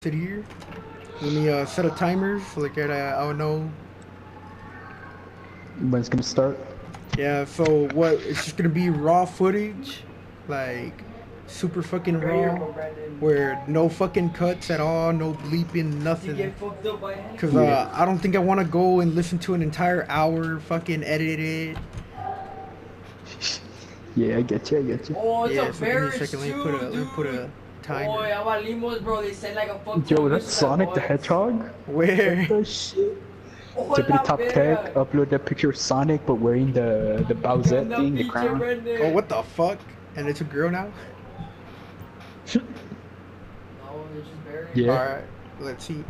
Sit here. Let me set a timer so like I would know. When it's gonna start? Yeah, so what? It's just gonna be raw footage, like super fucking raw, where no fucking cuts at all, no bleeping, nothing. Cause Yeah. I don't think I want to go and listen to an entire hour, fucking edit it. Yeah, I get you, I get you. Oh, it's Yeah, a so give me a bearish second. too, Let me put dude. a Oh, timer. ya valimos, bro. They sent like a fuck ton Yo, of that's news to that Sonic the box. Hedgehog? What Where? the shit? Oh, Tippity la Top Tech verga. upload that picture of Sonic but wearing the Bowsette Anda thing, the pinche crown. Oh, Brendan. what the fuck? And it's a girl now. No, they're just burying. All Yeah, right, let's see.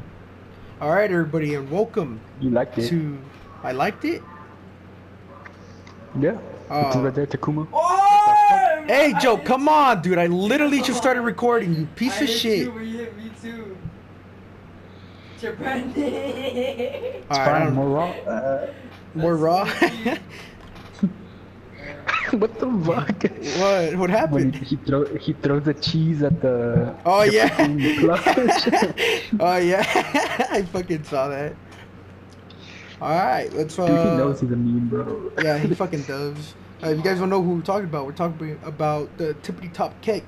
All right, everybody, and welcome you liked it. to. I liked it. Yeah. It's Uh, right there, Takuma. what the fuck? Oh! Hey, I Joe, hit come you. on, dude. I literally just started recording, you piece I of hit shit. you, but you hit me too. It's Brendan. It's All right, I fine, don't. more raw. More raw. What the fuck? What When happened? he throws the cheese at Oh the yeah. fucking clutch. Oh yeah. I fucking saw that. All right, let's. Dude, he knows he's a meme, bro. Yeah, he fucking does. If you guys don't know who we're talking about, we're talking about the tippity top cake.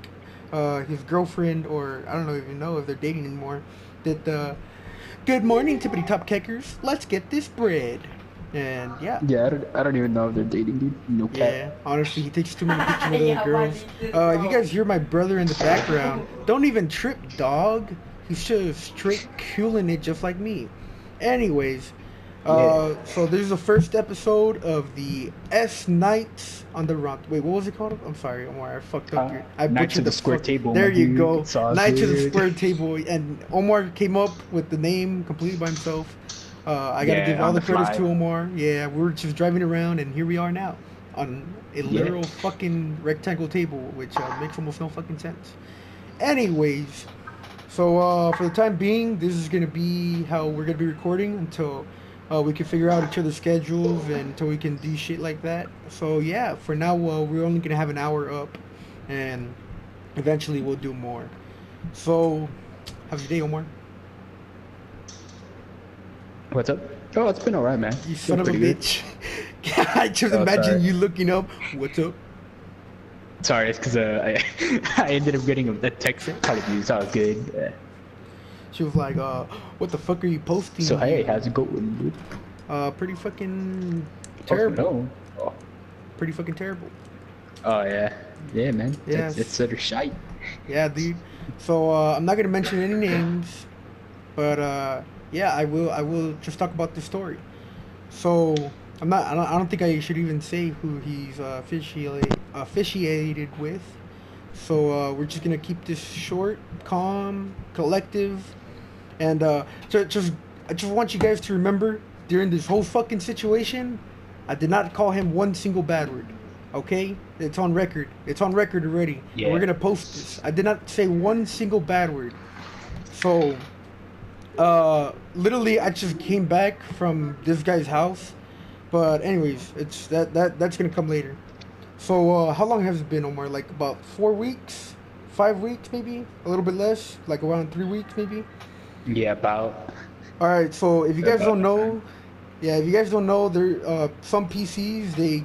His girlfriend, or I don't know even know if they're dating anymore. Did the good morning tippity top cakers. Let's get this bread. And yeah, Yeah, I don't even know if they're dating, dude. No cap. yeah. Honestly, he takes too many pictures of little Yeah, girls. maldito, If you bro. guys hear my brother in the background, don't even trip, dog. He's just straight killing it, just like me. Anyways, Yeah. so this is the first episode of the S Nights on the Run. Wait, what was it called? I'm sorry, Omar. I fucked up your. I Knights butchered of the the Square fuck. Table, There my you dude. go. It's all Knights of the good. Square Table, and Omar came up with the name completely by himself. I gotta give Yeah, all on the the credits fly. to Omar. Yeah, we're just driving around, and here we are now on a Yeah. literal fucking rectangle table, which makes almost no fucking sense. Anyways, so for the time being, this is gonna be how we're gonna be recording until we can figure out each other's schedules and until we can do shit like that. So yeah, for now we're only gonna have an hour up, and eventually we'll do more. So, how's your day, Omar? What's up? Oh, it's been alright, man. You Been son of a pretty good. bitch! I just Oh, imagine sorry. you looking up. What's up? Sorry, it's because I ended up getting a text telling me it's all good. She was like, what the fuck are you posting? So hey, how's it going, dude? Pretty fucking Oh terrible. no. Oh, Pretty fucking terrible. oh yeah, yeah, man. Yes. It's utter shite. Yeah, dude. So I'm not gonna mention any names, but yeah, I will. I will just talk about the story. So I'm not. I don't think I should even say who he's officiated with. So we're just gonna keep this short, calm, collective, and just I just want you guys to remember during this whole fucking situation, I did not call him one single bad word. Okay, it's on record. It's on record already. Yeah. And we're gonna post this. I did not say one single bad word. So, literally, I just came back from this guy's house. But anyways, it's that's gonna come later. So, how long has it been, Omar? Like about 4 weeks, 5 weeks, maybe a little bit less, like around 3 weeks, maybe. Yeah, about. All right. So, if you guys About don't that time. know, yeah, if you guys don't know, there some PCs they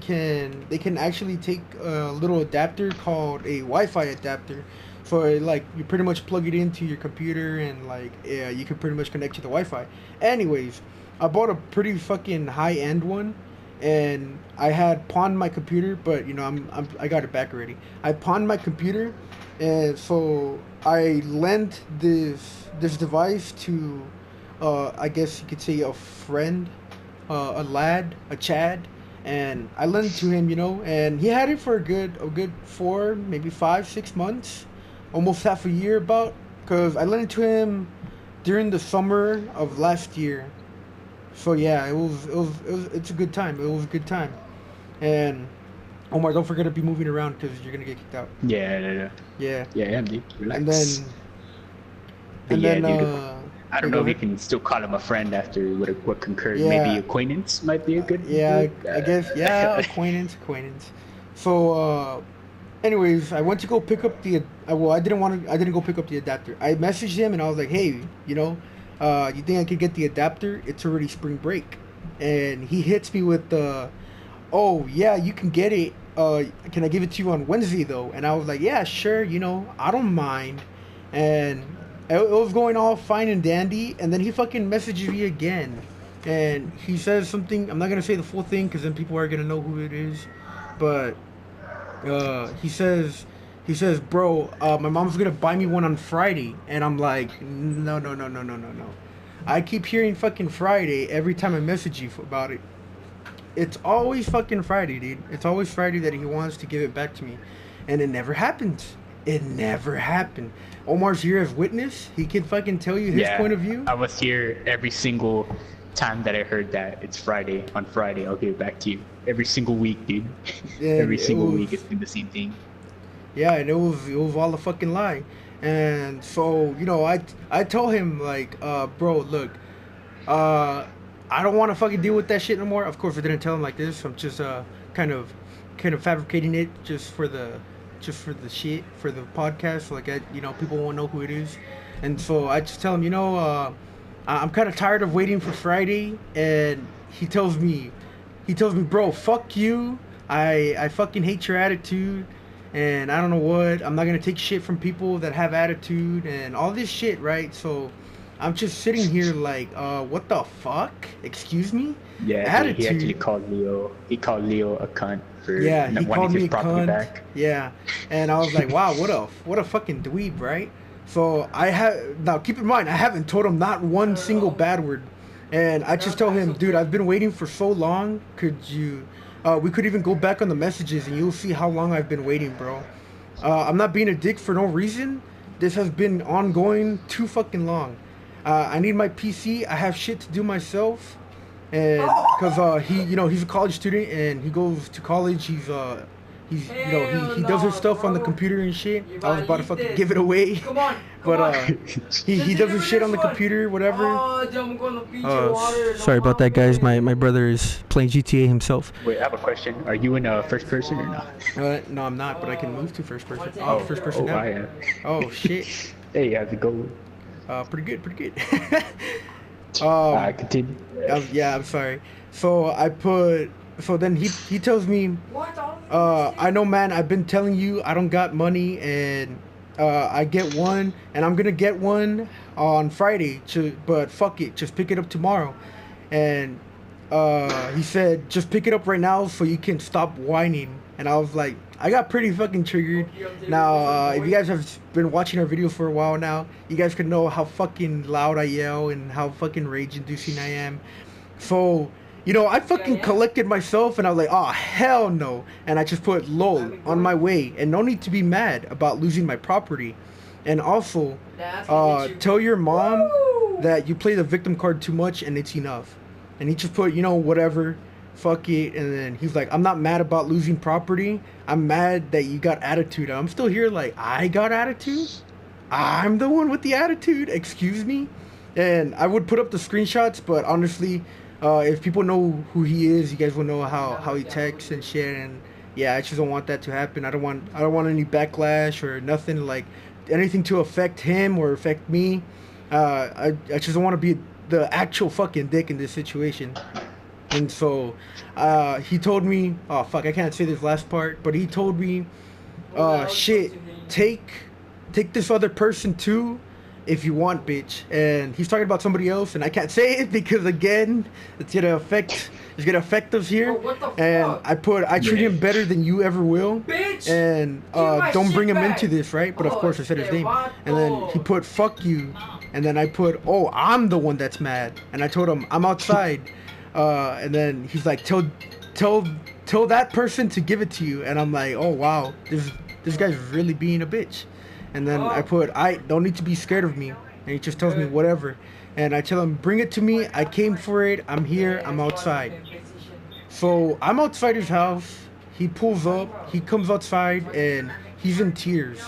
can actually take a little adapter called a Wi-Fi adapter. So like you pretty much plug it into your computer and like yeah, you can pretty much connect to the Wi-Fi. Anyways, I bought a pretty fucking high-end one, and I had pawned my computer, but you know I got it back already. I pawned my computer, and so I lent this device to I guess you could say a friend, a lad, a Chad, and I lent it to him, you know, and he had it for a good 4, maybe 5, 6 months, almost half a year about, cause I lent it to him during the summer of last year. So yeah, it's a good time. It was a good time, and Omar, don't forget to be moving around because you're gonna get kicked out. Yeah, yeah, yeah. Yeah, Yeah, dude. and Relax. But and yeah, then dude. I hey, don't go know if you ahead. can still call him a friend after what concurred. Maybe Yeah, acquaintance might be a good yeah, word. I guess yeah, acquaintance. So Anyways, I went to go pick up the. Well, I didn't go pick up the adapter. I messaged him and I was like, hey, you think I could get the adapter? It's already spring break, and he hits me with the, oh yeah, you can get it. Can I give it to you on Wednesday though? And I was like, yeah, sure. I don't mind. And it was going all fine and dandy. And then he fucking messages me again, and he says something. I'm not gonna say the full thing because then people are gonna know who it is, but he says, bro, my mom's gonna buy me one on Friday, and I'm like, no, no, no, no, no, no, no. I keep hearing fucking Friday every time I message you about it. It's always fucking Friday, dude. It's always Friday that he wants to give it back to me, and it never happens. It never happened. Omar's here as witness. He can fucking tell you his point of view. I was here every single time that I heard that it's Friday. On Friday, I'll give it back to you. Every single week, dude. Every single week, it's been the same thing. Yeah, and it was all a fucking lie. And so, I told him like, bro, look, I don't want to fucking deal with that shit no more. Of course, I didn't tell him like this. I'm just kind of fabricating it just for the shit for the podcast. So, like, people won't know who it is. And so I just tell him, I'm kind of tired of waiting for Friday. And he tells me, bro, fuck you. I fucking hate your attitude. And I don't know what. I'm not going to take shit from people that have attitude and all this shit, right? So I'm just sitting here like, what the fuck? Excuse me? Yeah, attitude. He actually called Leo. He called Leo a cunt for he called me his a property cunt. back. Yeah. And I was like, wow, what a fucking dweeb, right? So now keep in mind, I haven't told him not one single bad word. And I just tell him, dude, I've been waiting for so long. Could you... we could even go back on the messages and you'll see how long I've been waiting, bro. I'm not being a dick for no reason. This has been ongoing too fucking long. I need my PC. I have shit to do myself. And because he's a college student and he goes to college. He does his stuff on the computer and shit. I was about to fucking give it away. Come on. But he does his shit on the computer, whatever. Sorry about that, guys. My brother is playing GTA himself. Wait, I have a question. Are you in first person or not? No, I'm not, but I can move to first person. First person oh, now. I am. Oh shit. Hey, how's it going? Pretty good. Continue. I'm sorry. So then he tells me, I know, man, I've been telling you I don't got money, and I get one, and I'm gonna get one on Friday, but fuck it, just pick it up tomorrow. And he said, just pick it up right now so you can stop whining. And I was like, I got pretty fucking triggered. Now, if you guys have been watching our videos for a while now, you guys can know how fucking loud I yell and how fucking rage-inducing I am. So, I fucking collected myself and I was like, oh, hell no. And I just put lol on my way. And no need to be mad about losing my property. And also, tell your mom that you play the victim card too much and it's enough. And he just put, whatever, fuck it. And then he's like, I'm not mad about losing property. I'm mad that you got attitude. I'm still here like, I got attitude? I'm the one with the attitude? Excuse me? And I would put up the screenshots, but honestly, if people know who he is, you guys will know how he texts and shit. And yeah, I just don't want that to happen. I don't want any backlash or nothing, like anything to affect him or affect me. I just don't want to be the actual fucking dick in this situation. And so he told me, oh fuck, I can't say this last part, but he told me, shit, take this other person too if you want, bitch. And he's talking about somebody else, and I can't say it because again, it's gonna affect us here. And I treat him better than you ever will. Bitch! And don't bring him into this, right? But of course I said his name. And then he put fuck you. And then I put, oh, I'm the one that's mad. And I told him I'm outside. And then he's like, tell that person to give it to you. And I'm like, oh wow, this guy's really being a bitch. And then I put, I don't need to be scared of me. And he just tells me whatever. And I tell him, bring it to me. I came for it. I'm here. I'm outside. So I'm outside his house. He pulls up. He comes outside and he's in tears.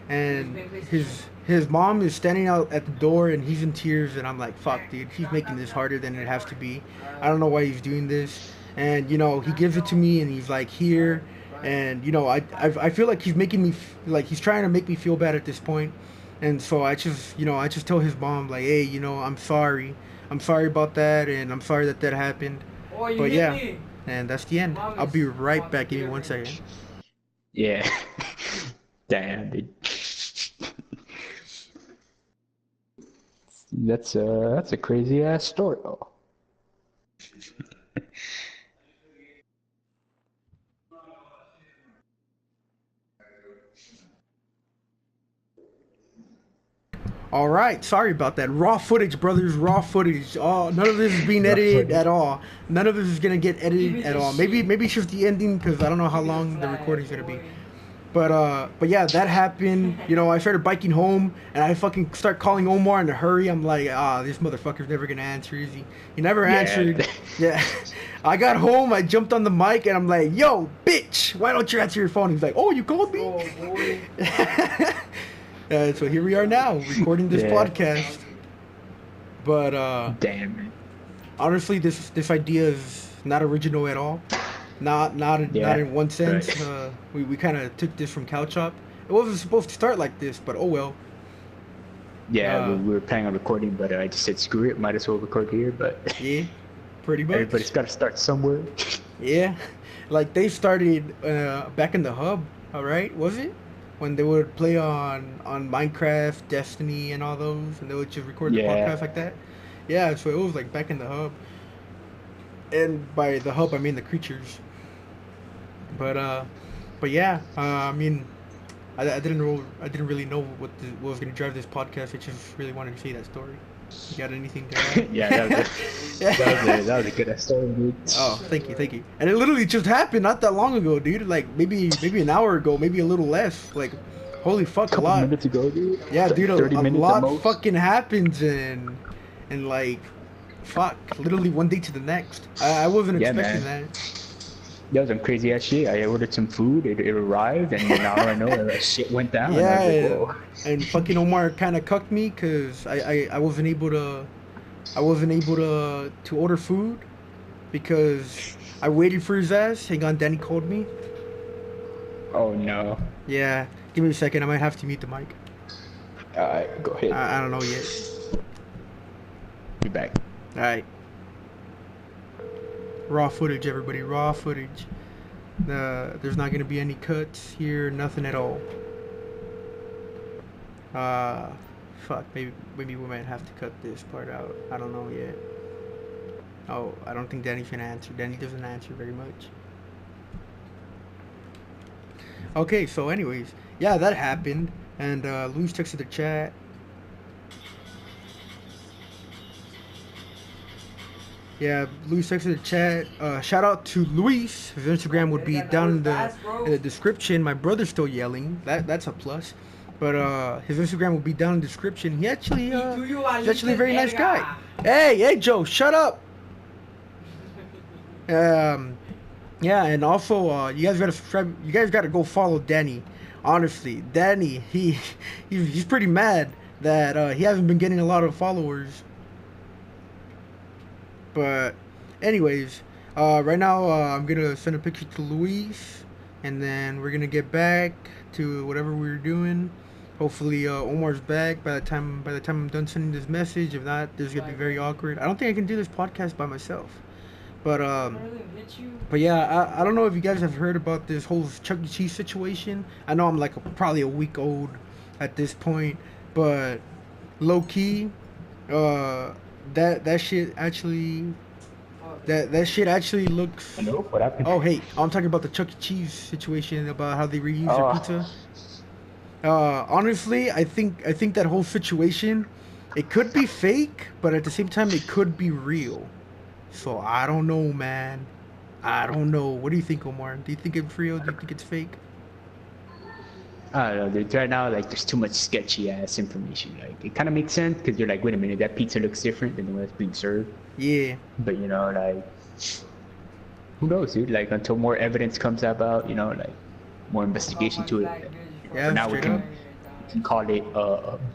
And his mom is standing out at the door and he's in tears. And I'm like, fuck, dude. He's making this harder than it has to be. I don't know why he's doing this. And, he gives it to me and he's like, here. And I feel like he's making me like he's trying to make me feel bad at this point. And so I just tell his mom like, hey, I'm sorry about that, and I'm sorry that that happened. Oh, you But hit yeah, me. and that's the end. Mom I'll is be right fucking back. Give me one different. second. Yeah. Damn, dude. That's a crazy ass story. Oh. All right, sorry about that. Raw footage, brothers. Raw footage. Oh, none of this is being Rough edited footage. at all. None of this is gonna get Give edited me at this all. shit. Maybe it's just the ending because I don't know how Give me the long the flag, recording's gonna be. boy. But yeah, that happened. I started biking home, and I fucking start calling Omar in a hurry. I'm like, this motherfucker's never gonna answer, is he? He never Yeah. answered. Yeah. I got home, I jumped on the mic, and I'm like, yo, bitch, why don't you answer your phone? He's like, oh, you called me? Oh, boy. So here we are now, recording this Yeah. podcast. But Damn, man. honestly, this idea is not original at all. Not Yeah. in one sense. Right. We kind of took this from Couch Up. It wasn't supposed to start like this, but oh well. Yeah, we, Uh, we were planning on recording, but I just said screw it. Might as well record here. But Yeah, pretty much. everybody's got to start somewhere. Yeah, like they started back in the hub. All right, was it when they would play on Minecraft, Destiny, and all those, and they would just record the Yeah. podcast like that? Yeah, so it was like back in the hub, and by the hub I mean the creatures. But yeah, I mean, I didn't really know what was gonna drive this podcast. I just really wanted to see that story. You got anything to add? Yeah, that was a good story, dude. Oh, thank you. And it literally just happened not that long ago, dude. Like maybe an hour ago, maybe a little less. Like, holy fuck, a Couple lot. minutes ago, dude. Yeah, Like dude, a 30 minutes at lot most. fucking happens and like, fuck, literally one day to the next. I wasn't Yeah, expecting man. that. That was some crazy ass shit. I ordered some food. It arrived, and now I know that shit went down. And I was Yeah, like, whoa. and fucking Omar kind of cucked me because I wasn't able to to order food because I waited for his ass. Hang on, Danny called me. Oh no. Yeah, give me a second. I might have to mute the mic. Alright, go ahead. I don't know yet. Be back. All right. Raw footage, everybody. Raw footage. There's not gonna be any cuts here. Nothing at all. Fuck. Maybe we might have to cut this part out. I don't know yet. Oh, I don't think Danny's gonna answer. Danny doesn't answer very much. Okay, so anyways, yeah, that happened, and Luis texted the chat. Yeah, Luis texted the chat. Shout out to Luis. His Instagram would be down in the description. My brother's still yelling. That's a plus. But his Instagram will be down in the description. He's actually a very nice guy. Hey, Joe, shut up. Yeah, and also you guys gotta subscribe. You guys gotta go follow Danny. Honestly, Danny, he's pretty mad that he hasn't been getting a lot of followers. But anyways, right now I'm gonna send a picture to Luis, and then we're gonna get back to whatever we were doing. Hopefully Omar's back by the time I'm done sending this message. If not, this is gonna be very awkward. I don't think I can do this podcast by myself. But yeah, I don't know if you guys have heard about this whole Chuck E. Cheese situation. I know I'm like probably a week old at this point, but low key, that shit actually shit actually looks. Hello, what happened? Oh hey, I'm talking about the Chuck E. Cheese situation about how they reuse their Oh. pizza. Honestly, I think that whole situation, it could be fake, but at the same time it could be real. So I don't know, man. I don't know. What do you think, Omar? Do you think it's real? Do you think it's fake? I don't know, dude. Right now, like, there's too much sketchy ass information. Like, it kind of makes sense because you're like, wait a minute, that pizza looks different than the one that's being served. Yeah. But like, who knows, dude? Like, until more evidence comes about, like, more investigation to it. Yeah, For now, we straight can, up. call it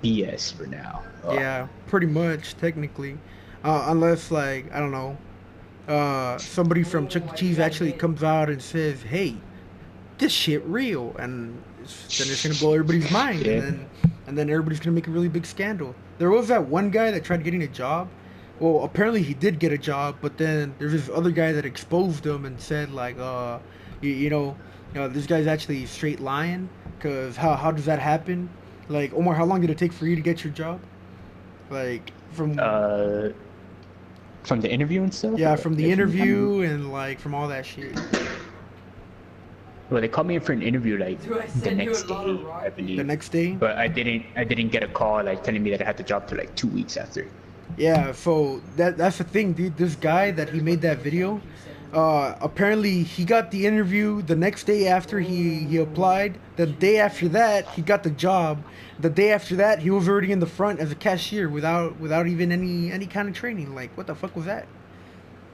BS for now. Yeah, pretty much, technically. Unless, like, I don't know, somebody from Chuck E. Cheese actually comes out and says, hey, this shit real, and then it's gonna blow everybody's mind, Yeah. and then everybody's gonna make a really big scandal. There was that one guy that tried getting a job. Well, apparently he did get a job, but then there's this other guy that exposed him and said like, this guy's actually straight lying. Cause how does that happen? Like, Omar, how long did it take for you to get your job? Like From the interview and stuff. yeah, from the interview and like from all that shit. Well, they called me in for an interview like Do I the send you next a lot day, of I rock? believe. The next day. But I didn't get a call like telling me that I had the job till like 2 weeks after. Yeah, so that's the thing, dude. This guy that he made that video, apparently he got the interview the next day after he applied. The day after that, he got the job. The day after that, he was already in the front as a cashier without even any kind of training. Like, what the fuck was that?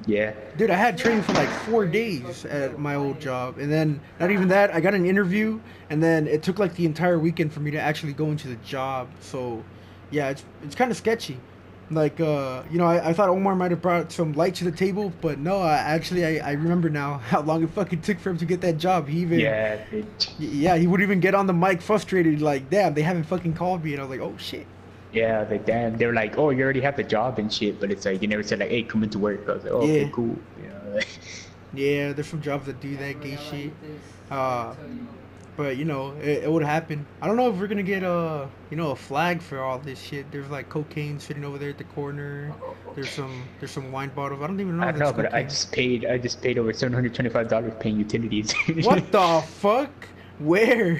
Yeah. Dude, I had training for like 4 days at my old job, and then not even that, I got an interview, and then it took like the entire weekend for me to actually go into the job. So, yeah, it's kind of sketchy. Like, I thought Omar might have brought some light to the table, but no, I remember now how long it fucking took for him to get that job. He even, yeah, he would even get on the mic frustrated, like, damn, they haven't fucking called me, and I was like, oh shit. Yeah, like damn, they were like, oh, you already have the job and shit, but it's like you never said like, hey, come into work. I was like, oh, Yeah. okay, cool. You know, like, Yeah, there's some jobs that do that gay shit. But it would happen. I don't know if we're gonna get a flag for all this shit. There's like cocaine sitting over there at the corner. There's some wine bottles. I don't even know. I if don't know, that's but cocaine. I just paid over $725 paying utilities. What the fuck? Where?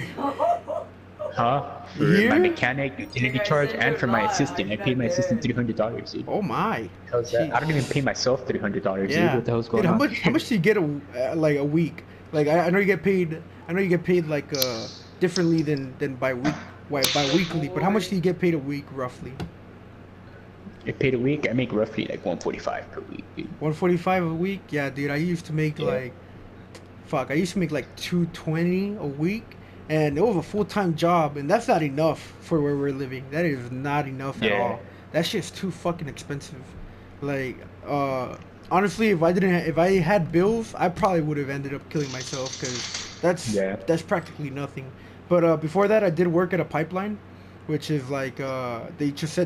Huh? For Here? my mechanic, utility I charge, sent and you for a my lot. assistant. I paid my assistant $300, dude. Oh my. How's that? I don't even pay myself $300, dude. Yeah. What the hell's going Dude, on? how much do you get like a week? Like I know you get paid. I know you get paid like differently than bi-weekly. But how much do you get paid a week roughly? I paid a week. I make roughly like 145 per week, dude. 145 a week? Yeah, dude. I used to make Yeah. I used to make like 220 a week, and it was a full-time job, and that's not enough for where we're living. That is not enough at Yeah. all. That shit's too fucking expensive. Like, honestly, if I had bills, I probably would have ended up killing myself because that's practically nothing. But before that, I did work at a pipeline, which is like they just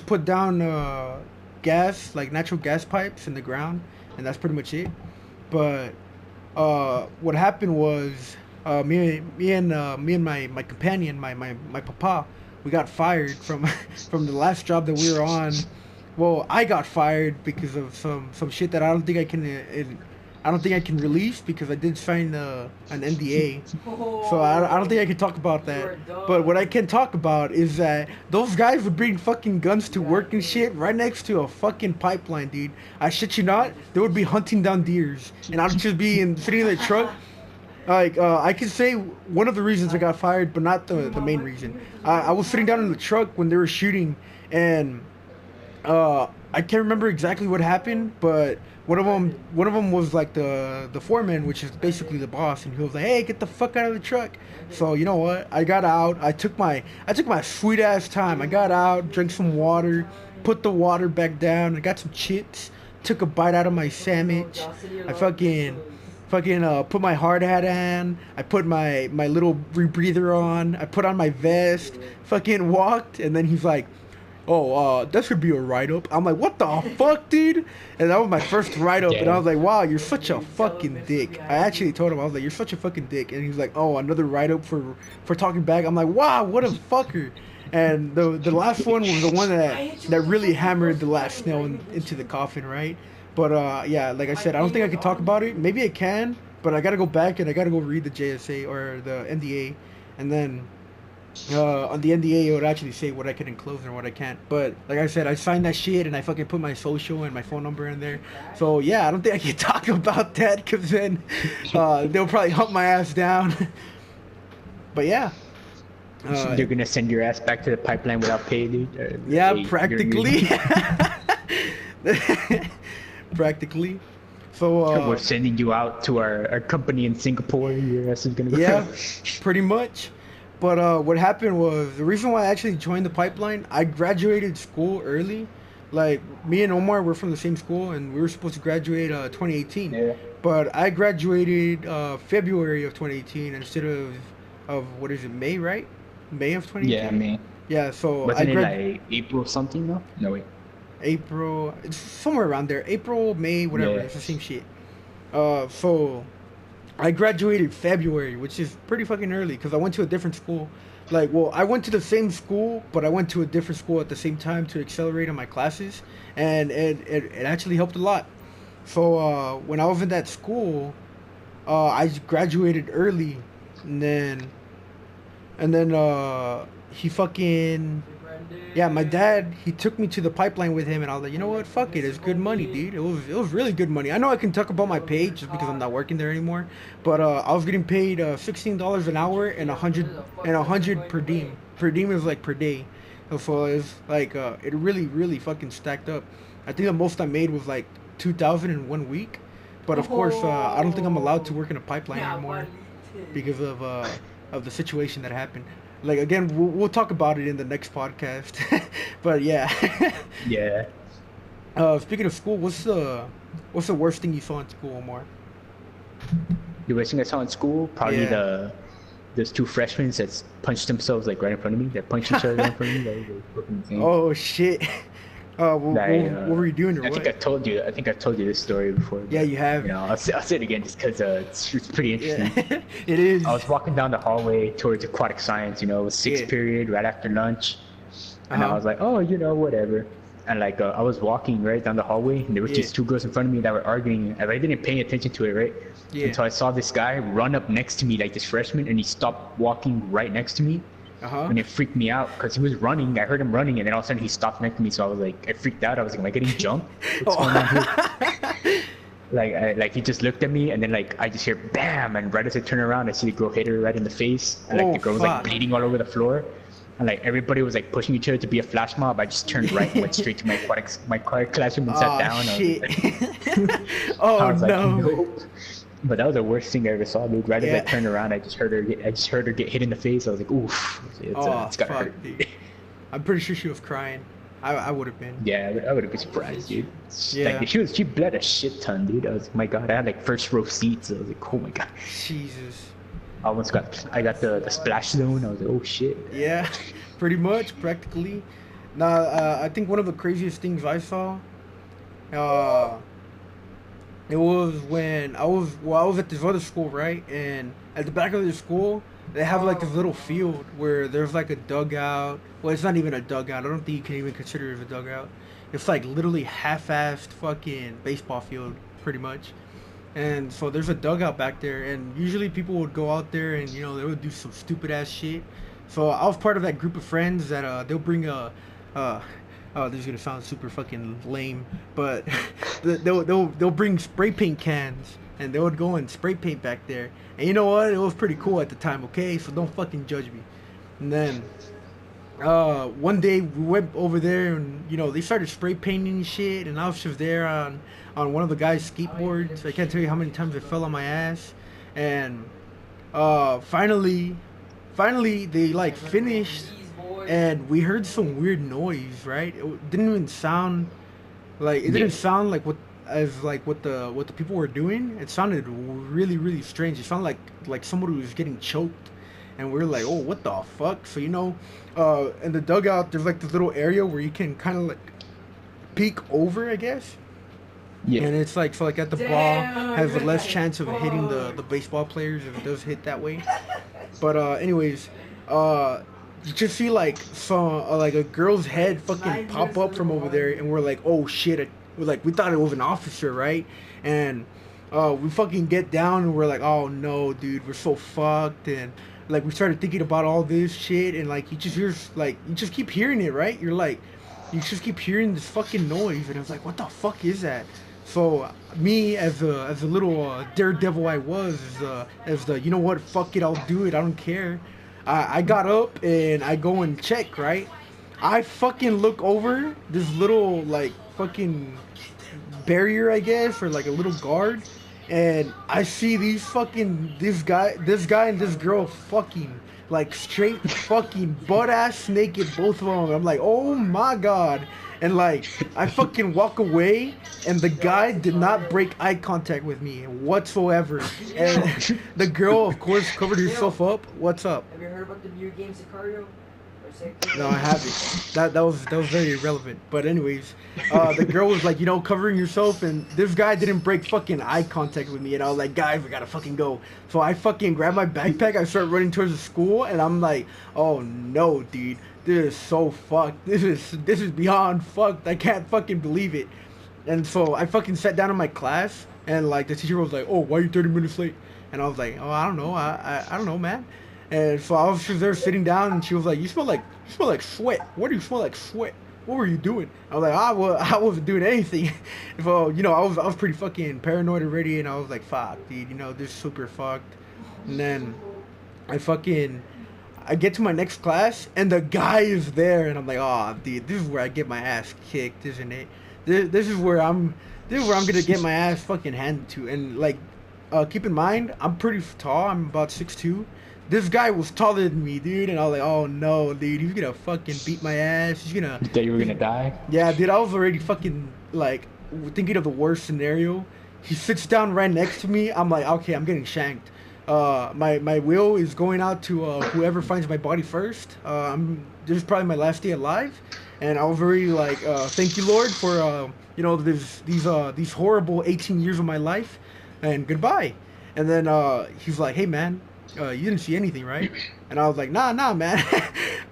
put down gas, like natural gas pipes in the ground, and that's pretty much it. But what happened was me and my companion, my papa, we got fired from from the last job that we were on. Well, I got fired because of some shit that I don't think I can release because I did sign an NDA. So I don't think I can talk about that. But what I can talk about is that those guys would bring fucking guns to work and shit right next to a fucking pipeline, dude. I shit you not, they would be hunting down deers, and I'd just be sitting in the truck. Like, I could say one of the reasons I got fired, but not the main reason. I was sitting down in the truck when they were shooting, and I can't remember exactly what happened, but one of them was like the foreman, which is basically the boss, and he was like, "Hey, get the fuck out of the truck." So you know what? I got out. I took my sweet ass time. I got out, drank some water, put the water back down. I got some chips, took a bite out of my sandwich. I fucking put my hard hat on. I put my little rebreather on. I put on my vest. Fucking walked, and then he's like, "Oh, that should be a write-up." I'm like, "What the fuck, dude?" And that was my first write-up, and I was like, "Wow, you're such a fucking dick." I actually told him, I was like, "You're such a fucking dick," and he's like, "Oh, another write-up for talking back." I'm like, "Wow, what a fucker." And the last one was the one that really hammered the last nail into the coffin, right? But yeah, like I said, I don't think I can talk about it. Maybe I can, but I gotta go back and I gotta go read the JSA or the NDA, and then on the NDA it would actually say what I can enclose and what I can't. But like I said, I signed that shit and I fucking put my social and my phone number in there. So yeah, I don't think I can talk about that because then they'll probably hunt my ass down. But yeah. They're gonna send your ass back to the pipeline without pay, dude. Yeah, Hey, practically. Practically. So we're sending you out to our company in Singapore. Your ass is gonna go. yeah, pretty much. But what happened was the reason why I actually joined the pipeline. I graduated school early, Like me and Omar were from the same school, and we were supposed to graduate 2018, Yeah. but I graduated February of 2018 instead of what is it, May, right? May of Yeah, I 2018. mean, Yeah, so I wasn't it grad like April something though? No wait. April, it's somewhere around there. April, May, whatever. Yeah. It's the same shit. So I graduated February, which is pretty fucking early because I went to a different school. Like, well, I went to the same school, but I went to a different school at the same time to accelerate on my classes, and it actually helped a lot. So when I was in that school, I graduated early, and then he fucking yeah, my dad, he took me to the pipeline with him, and I was like, you know what, fuck it, it's good money, dude. It was really good money. I know I can talk about my pay just because I'm not working there anymore, but I was getting paid $16 an hour and a hundred per diem. Per diem is like per day, so it's like it really fucking stacked up. I think the most I made was like 2,000 in 1 week, but of course I don't think I'm allowed to work in a pipeline anymore because of the situation that happened. Like again, we'll talk about it in the next podcast. But yeah. Yeah. Speaking of school, what's the worst thing you saw in school, Omar? The worst thing I saw in school, probably Yeah. those two freshmen that punched themselves like right in front of me. That punched each other right in front of me. That was fucking insane. Oh shit. What were you doing or I think I what? told you. I think I've told you this story before. Yeah, But, you have. I'll say it again just because it's pretty interesting. Yeah. It is. I was walking down the hallway towards aquatic science. It was sixth Yeah. period, right after lunch, and I Uh-huh. was like, oh, whatever. And like I was walking right down the hallway, and there was Yeah. just two girls in front of me that were arguing, and I didn't pay attention to it, right? Yeah. Until I saw this guy run up next to me, like this freshman, and he stopped walking right next to me. Uh-huh. And it freaked me out because he was running. I heard him running, and then all of a sudden he stopped next to me. So I was like, I freaked out. I was like, am I getting jumped? What's going on here? Like he just looked at me, and then like I just hear bam, and right as I turn around, I see the girl hit her right in the face, and like Oh, the girl was like fuck. bleeding all over the floor, and like everybody was like pushing each other to be a flash mob. I just turned right and went straight to my quiet classroom and sat Oh down. shit. I Oh was like, no. nope. But that was the worst thing I ever saw, dude. Right as Yeah. I turned around, I just heard her get hit in the face. I was like, oof, Oh it's gotta fuck, hurt. dude. I'm pretty sure she was crying. I would have been. Yeah, I would have been surprised, dude. Yeah. Like she bled a shit ton, dude. I was like, my god, I had like first row seats. I was like, oh my god. Jesus. I got the splash zone. I was like, oh shit. Yeah, pretty much, practically. Now, I think one of the craziest things I saw, it was when I was at this other school, right? And at the back of the school, they have like this little field where there's like a dugout. Well, it's not even a dugout. I don't think you can even consider it a dugout. It's like literally half-assed fucking baseball field, pretty much. And so there's a dugout back there, and usually people would go out there and they would do some stupid ass shit. So I was part of that group of friends that they'll bring oh, this is gonna sound super fucking lame, but they'll bring spray paint cans, and they would go and spray paint back there. And you know what? It was pretty cool at the time. Okay, so don't fucking judge me. And then one day we went over there, and they started spray painting and shit, and I was just there on one of the guys' skateboards. I can't tell you how many times I fell on my ass. And finally they like finished, and we heard some weird noise, right? It didn't even sound like what the people were doing. It sounded really strange. It sounded like somebody was getting choked, and we are like, oh, what the fuck? So in the dugout there's like this little area where you can kind of like peek over, I guess. Yeah. And it's like, so like at the ball Damn, has a less right. chance of hitting the baseball players if it does hit that way. But anyways, you just see like some like a girl's head fucking pop up from over there, and we're like, oh shit! We thought it was an officer, right? And we fucking get down, and we're like, oh no, dude, we're so fucked. And like we started thinking about all this shit, and like you just keep hearing it, right? You just keep hearing this fucking noise, and I was like, what the fuck is that? So me, as a little daredevil I was, as the you know what, fuck it, I'll do it, I don't care. I got up and I go and check, right? I fucking look over this little like fucking barrier, I guess, or like a little guard, and I see this guy and this girl fucking like straight fucking butt ass naked, both of them. I'm like, oh my god. And like, I fucking walk away, and the guy did not break eye contact with me whatsoever. And the girl, of course, covered herself up. What's up? Have you heard about the new game Sicario? No, I haven't. That was very irrelevant. But anyways, the girl was like, covering herself, and this guy didn't break fucking eye contact with me, and I was like, guys, we gotta fucking go. So I fucking grab my backpack, I start running towards the school, and I'm like, oh no, dude, this is so fucked. This is beyond fucked. I can't fucking believe it. And so I fucking sat down in my class, and like the teacher was like, oh, why are you 30 minutes late? And I was like, oh, I don't know, I don't know, man. And so she was there sitting down, and she was like, you smell like sweat. What do you smell like sweat? What were you doing? I was like, I wasn't doing anything. Well, I was pretty fucking paranoid already, and I was like, fuck, dude, this is super fucked. And then I get to my next class, and the guy is there, and I'm like, oh, dude, this is where I get my ass kicked, isn't it? This is where I'm gonna get my ass fucking handed to. And like, keep in mind, I'm pretty tall. I'm about 6'2". This guy was taller than me, dude, and I was like, oh no, dude, he's gonna fucking beat my ass. He's gonna. You thought you were gonna die? Yeah, dude, I was already fucking like thinking of the worst scenario. He sits down right next to me. I'm like, okay, I'm getting shanked. My will is going out to whoever finds my body first. This is probably my last day alive, and I was very like, thank you, Lord, for these horrible 18 years of my life, and goodbye. And then he's like, hey man, you didn't see anything, right? And I was like, nah, man.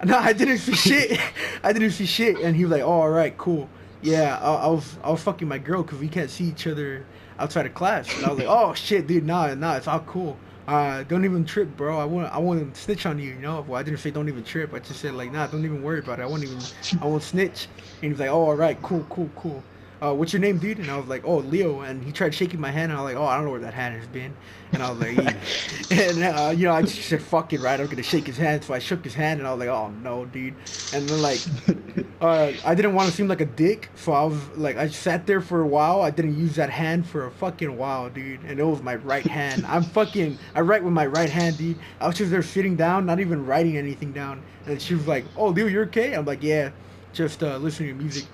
No, I didn't see shit. I didn't see shit. And he was like, oh, all right, cool. Yeah, I was fucking my girl because we can't see each other outside of class. And I was like, oh shit, dude, nah, it's all cool. Don't even trip, bro. I won't snitch on you, Well, I didn't say don't even trip. I just said like, nah, don't even worry about it. I won't snitch. And he's like, oh, all right, cool. What's your name, dude? And I was like, oh, Leo. And he tried shaking my hand, and I was like, oh, I don't know where that hand has been. And I was like, and I just said, fuck it, right? I'm gonna shake his hand. So I shook his hand, and I was like, oh no, dude. And then like, I didn't want to seem like a dick, so I was like, I sat there for a while. I didn't use that hand for a fucking while, dude. And it was my right hand. I write with my right hand, dude. I was just there sitting down, not even writing anything down. And she was like, oh, Leo, you're okay? I'm like, yeah, just listening to music.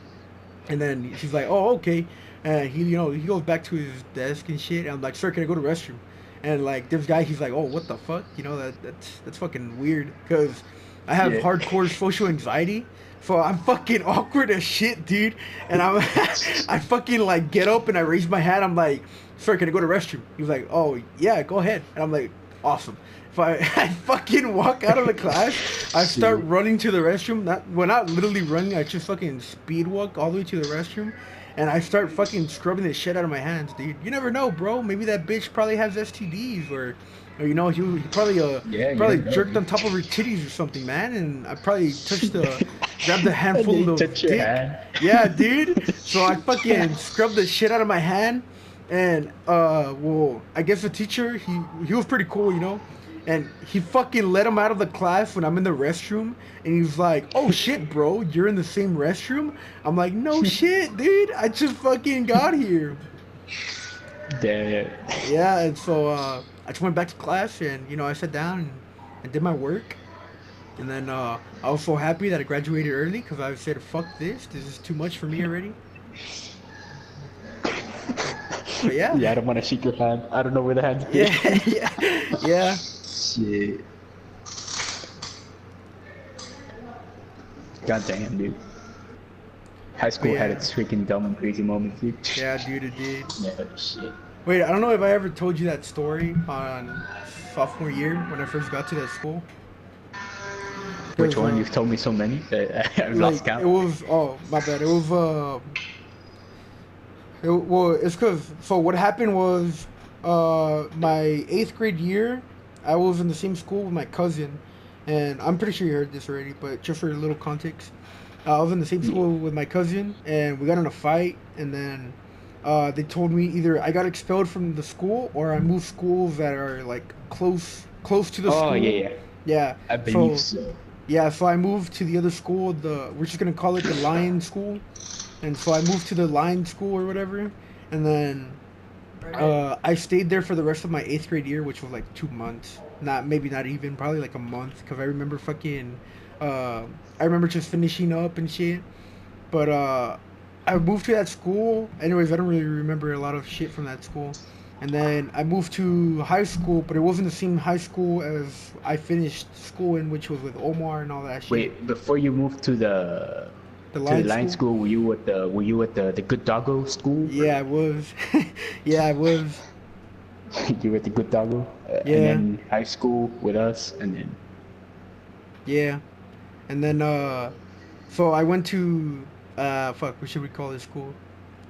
And then she's like, oh, okay. And he goes back to his desk and shit. And I'm like, sir, can I go to the restroom? And like, this guy, he's like, oh, what the fuck? That's fucking weird. Because I have hardcore social anxiety. So I'm fucking awkward as shit, dude. And I fucking like get up and I raise my hand. I'm like, sir, can I go to the restroom? He's like, oh, yeah, go ahead. And I'm like, awesome. If I fucking walk out of the class, I start running to the restroom. Not literally running. I just fucking speed walk all the way to the restroom, and I start fucking scrubbing the shit out of my hands, dude. You never know, bro. Maybe that bitch probably has STDs, or he probably jerked on top of her titties or something, man. And I probably grabbed a handful of dick. Yeah, dude. So I fucking scrubbed the shit out of my hand, and I guess the teacher he was pretty cool, And he fucking let him out of the class when I'm in the restroom. And he's like, oh shit, bro, you're in the same restroom? I'm like, no shit, dude. I just fucking got here. Damn. Yeah, and so I just went back to class, and, I sat down and did my work. And then I was so happy that I graduated early because I said, fuck this. This is too much for me already. But yeah. Yeah, I don't want to shake your hand. I don't know where the hand's Yeah. Shit. God damn, dude. High school had its freaking dumb and crazy moments, dude. Yeah, dude, it did. Yeah, shit. Wait, I don't know if I ever told you that story on sophomore year when I first got to that school. Which one? You've told me so many that I've lost count. It was, oh, my bad. It was, it's because, so what happened was, my 8th grade year, I was in the same school with my cousin, and I'm pretty sure you heard this already, but just for a little context, I was in the same school with my cousin, and we got in a fight, and then they told me either I got expelled from the school or I moved schools that are like close to the school. Oh yeah. I believe so. Yeah, so I moved to the other school. We're just gonna call it the Lion School, and so I moved to the Lion School or whatever, and then I stayed there for the rest of my 8th grade year, which was like 2 months. not even, probably like a month. Cause I remember I remember just finishing up and shit. But I moved to that school. Anyways, I don't really remember a lot of shit from that school. And then I moved to high school, but it wasn't the same high school as I finished school in, which was with Omar and all that shit. Wait, before you moved to the line school, were you at the good doggo school? Yeah, I was. Yeah, I was. You were at the good doggo. Yeah. And then high school with us, and then. Yeah, and then so I went to fuck. What should we call this school?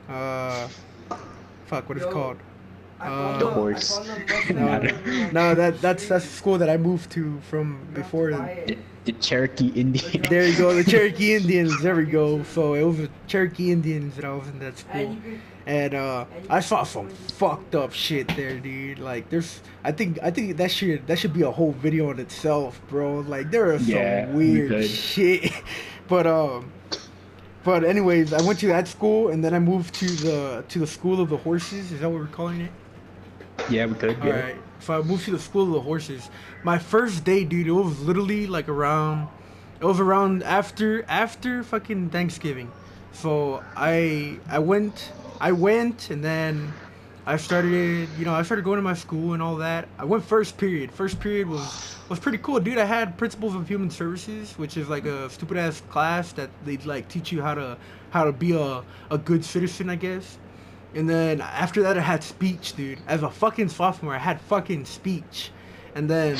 Fuck. What is it called? The horse. No, that's the school that I moved to from before. The Cherokee Indian. There you go, the Cherokee Indians. There we go. So it was the Cherokee Indians that I was in that school, and I saw some fucked up shit there, dude. Like I think that should be a whole video in itself, bro. Like there are some weird shit, but anyways, I went to that school, and then I moved to the school of the horses. Is that what we're calling it? Yeah, we could. All right. So I moved to the school of the horses. My first day, dude, it was literally like around after fucking Thanksgiving. So I went, and then I started going to my school and all that. I went first period. First period was pretty cool, dude. I had Principles of Human Services, which is like a stupid ass class that they like teach you how to be a good citizen, I guess. And then after that, I had speech, dude. As a fucking sophomore, I had fucking speech. And then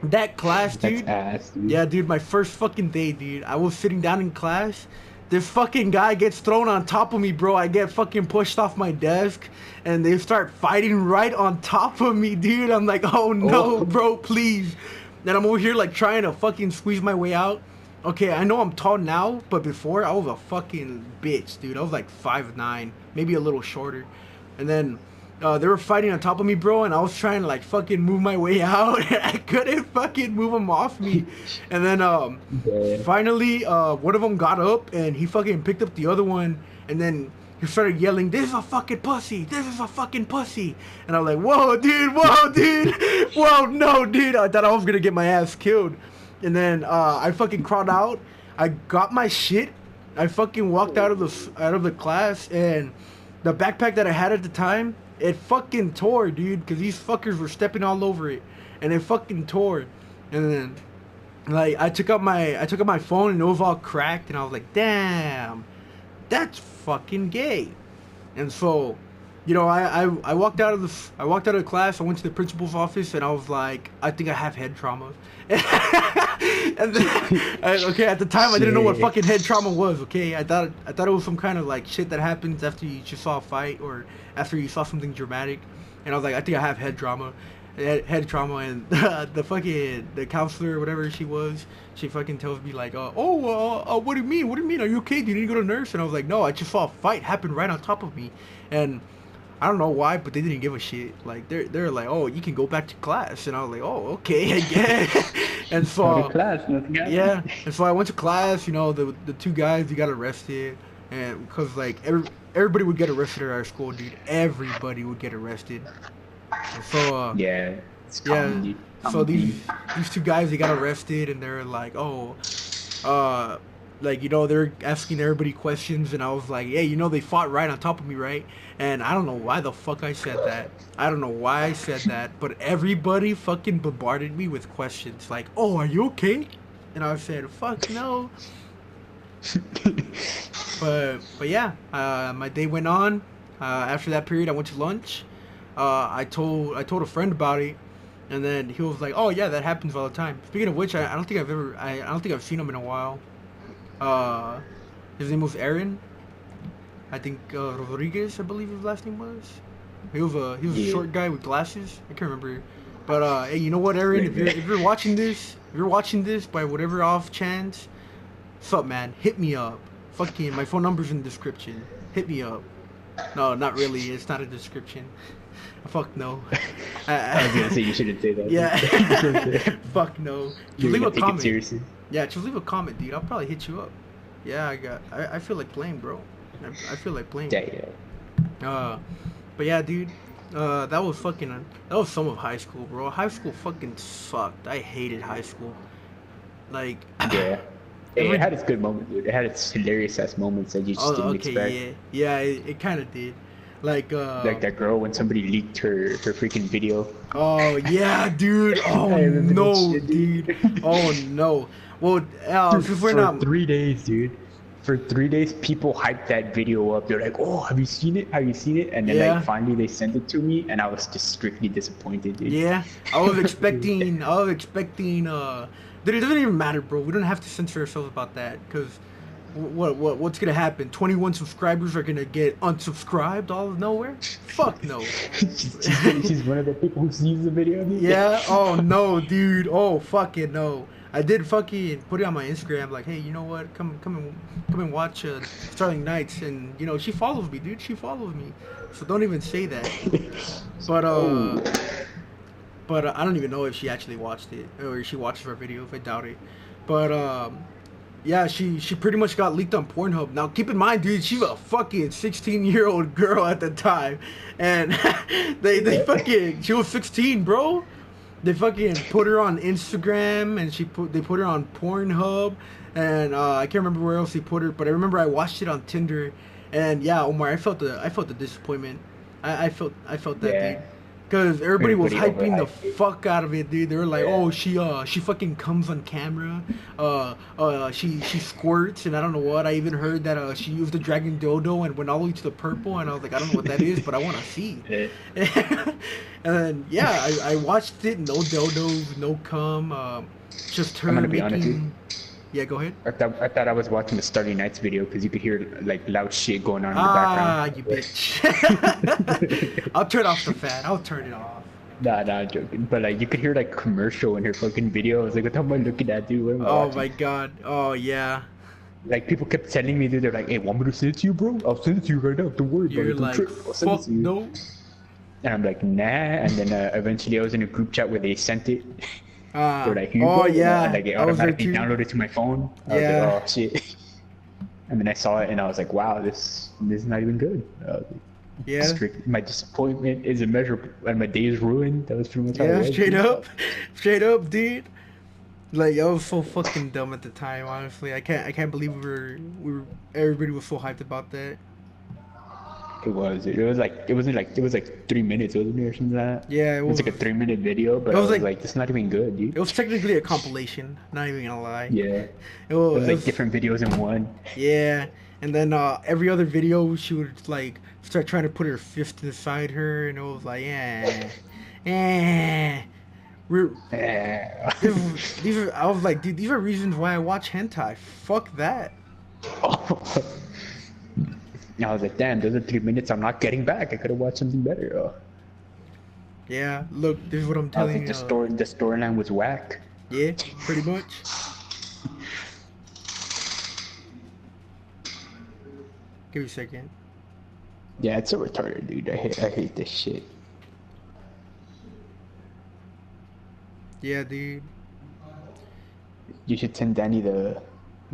that class, dude. That's ass, dude. Yeah, dude, my first fucking day, dude. I was sitting down in class. This fucking guy gets thrown on top of me, bro. I get fucking pushed off my desk. And they start fighting right on top of me, dude. I'm like, oh no, bro, please. And I'm over here, like, trying to fucking squeeze my way out. Okay, I know I'm tall now, but before I was a fucking bitch, dude. I was like 5'9", maybe a little shorter. And then they were fighting on top of me, bro, and I was trying to like fucking move my way out. And I couldn't fucking move them off me. And then finally, one of them got up and he fucking picked up the other one, and then he started yelling, "This is a fucking pussy! This is a fucking pussy!" And I was like, whoa, dude, whoa, no, dude. I thought I was gonna get my ass killed. And then I fucking crawled out. I got my shit. I fucking walked out of the class, and the backpack that I had at the time, it fucking tore, dude, because these fuckers were stepping all over it, and it fucking tore. And then like I took out my phone, and it was all cracked, and I was like, damn, that's fucking gay. And so, you know, I walked out of the class. I went to the principal's office, and I was like, I think I have head trauma. And then, okay, at the time I didn't know what fucking head trauma was. Okay, I thought it was some kind of like shit that happens after you just saw a fight or after you saw something dramatic. And I was like, I think I have head trauma. And the counselor or whatever she was, she fucking tells me like, what do you mean? What do you mean? Are you okay? Do you need to go to a nurse? And I was like, no, I just saw a fight happen right on top of me. And I don't know why, but they didn't give a shit. Like they're like, oh, you can go back to class, and I was like, oh, okay, I guess. And so yeah, and so I went to class. You know, the two guys, they got arrested, and because like everybody would get arrested at our school, dude. Everybody would get arrested. And so it's common, dude. So these two guys, they got arrested, and they're like, oh, like, you know, they're asking everybody questions, and I was like, hey, you know, they fought right on top of me, right? And I don't know why the fuck I said that. I don't know why I said that, but everybody fucking bombarded me with questions like, oh, are you okay? And I said, fuck no. but yeah, my day went on. After that period, I went to lunch. I told a friend about it, and then he was like, oh yeah, that happens all the time. Speaking of which, I don't think I've seen him in a while. His name was Aaron. I think Rodriguez, I believe his last name was. He was a short guy with glasses. I can't remember. But hey, you know what, Aaron? If you're watching this by whatever off chance, what's up, man? Hit me up. Fucking, my phone number's in the description. Hit me up. No, not really. It's not a description. Fuck no. I was gonna say you shouldn't say that. Yeah. Fuck no. You're leave a take comment. It seriously. Yeah, just leave a comment, dude. I'll probably hit you up. Yeah, I feel like playing, bro. I feel like playing. Yeah. But yeah, dude. That was fucking. That was some of high school, bro. High school fucking sucked. I hated high school. Like, Yeah. Hey, it every. had its good moments, dude. It had its hilarious ass moments that you just Oh, didn't okay, expect. yeah. It kind of did. Like, Like that girl when somebody leaked her freaking video. oh yeah, dude. Oh I remember that no, shit, dude. dude. Oh no. Well, Dude, since we're for not. 3 days, dude. For 3 days, people hyped that video up. They're like, "Oh, have you seen it? Have you seen it?" And then like Yeah, finally they sent it to me, and I was just strictly disappointed, dude. yeah. I was expecting. I was expecting. Dude, it doesn't even matter, bro. We don't have to censor ourselves about that, because what's gonna happen? 21 subscribers are gonna get unsubscribed all of nowhere? Fuck no. She's one of the people who sees the video, dude. Yeah. Oh no, dude. Oh fucking no. I did fucking put it on my Instagram, like, hey, you know what? Come and watch Starling Nights, and you know she follows me, dude. She follows me, so don't even say that. But Oh, I don't even know if she actually watched it or if she watches our videos. I doubt it. But yeah, she pretty much got leaked on Pornhub. Now keep in mind, dude, she's a fucking 16-year-old girl at the time, and they fucking she was 16, bro. They fucking put her on Instagram, and they put her on Pornhub, and I can't remember where else they put her, but I remember I watched it on Tinder, and yeah, Omar, I felt the disappointment. I felt that, dude. yeah. Cause everybody was Everybody hyping the overhyped it. fuck out of it, dude. They were like, Yeah. "Oh, she fucking comes on camera. She squirts, and I don't know what. I even heard that she used the dragon dodo and went all the way to the purple, and I was like, I don't know what that is, but I want to see." Yeah. And then yeah, I watched it. No dildos, no cum. Just her I'm gonna be honest, dude. making. Yeah, go ahead. I thought I was watching the Starry Nights video because you could hear like loud shit going on in the Ah, background. you bitch. I'll turn off the fan. I'll turn it off. Nah, I'm joking. But like you could hear like commercial in her fucking video. I was like, what the hell am I looking at, dude? What am I Oh watching? my god. Oh yeah. Like people kept telling me, dude, they're like, hey, want me to send it to you, bro? I'll send it to you right now. Don't worry about You're it. Don't like, trip. I'll send it fuck to you. no. And I'm like, nah. And then eventually I was in a group chat where they sent it. They're like, here you Oh go. yeah. And like it I was there automatically too. downloaded to my phone. I was Yeah. like, oh shit. And then I saw it and I was like, wow, this is not even good. Yeah. My disappointment is immeasurable and my day is ruined. That was pretty much how it Yeah, was. straight dude. up. Straight up, dude. Like I was so fucking dumb at the time, honestly. I can't believe everybody was so hyped about that. It was. It was like 3 minutes, wasn't it, or something like that? Yeah, It was like a 3 minute video, but it I was was like like, this is not even good, dude. it was technically a compilation, not even gonna lie. Yeah. It It was, was like different videos in one. yeah, and then every other video she would like start trying to put her fist inside her, and it was like, we're Eh. these are I was like, dude, these are reasons why I watch hentai. Fuck that. I was like, damn, those are 3 minutes I'm not getting back. I could have watched something better. Yeah, look, this is what I'm I was telling like, you. the storyline was whack. Yeah, pretty much. Give me a second. Yeah, it's so retarded, dude. I hate this shit. Yeah, dude. You should send Danny the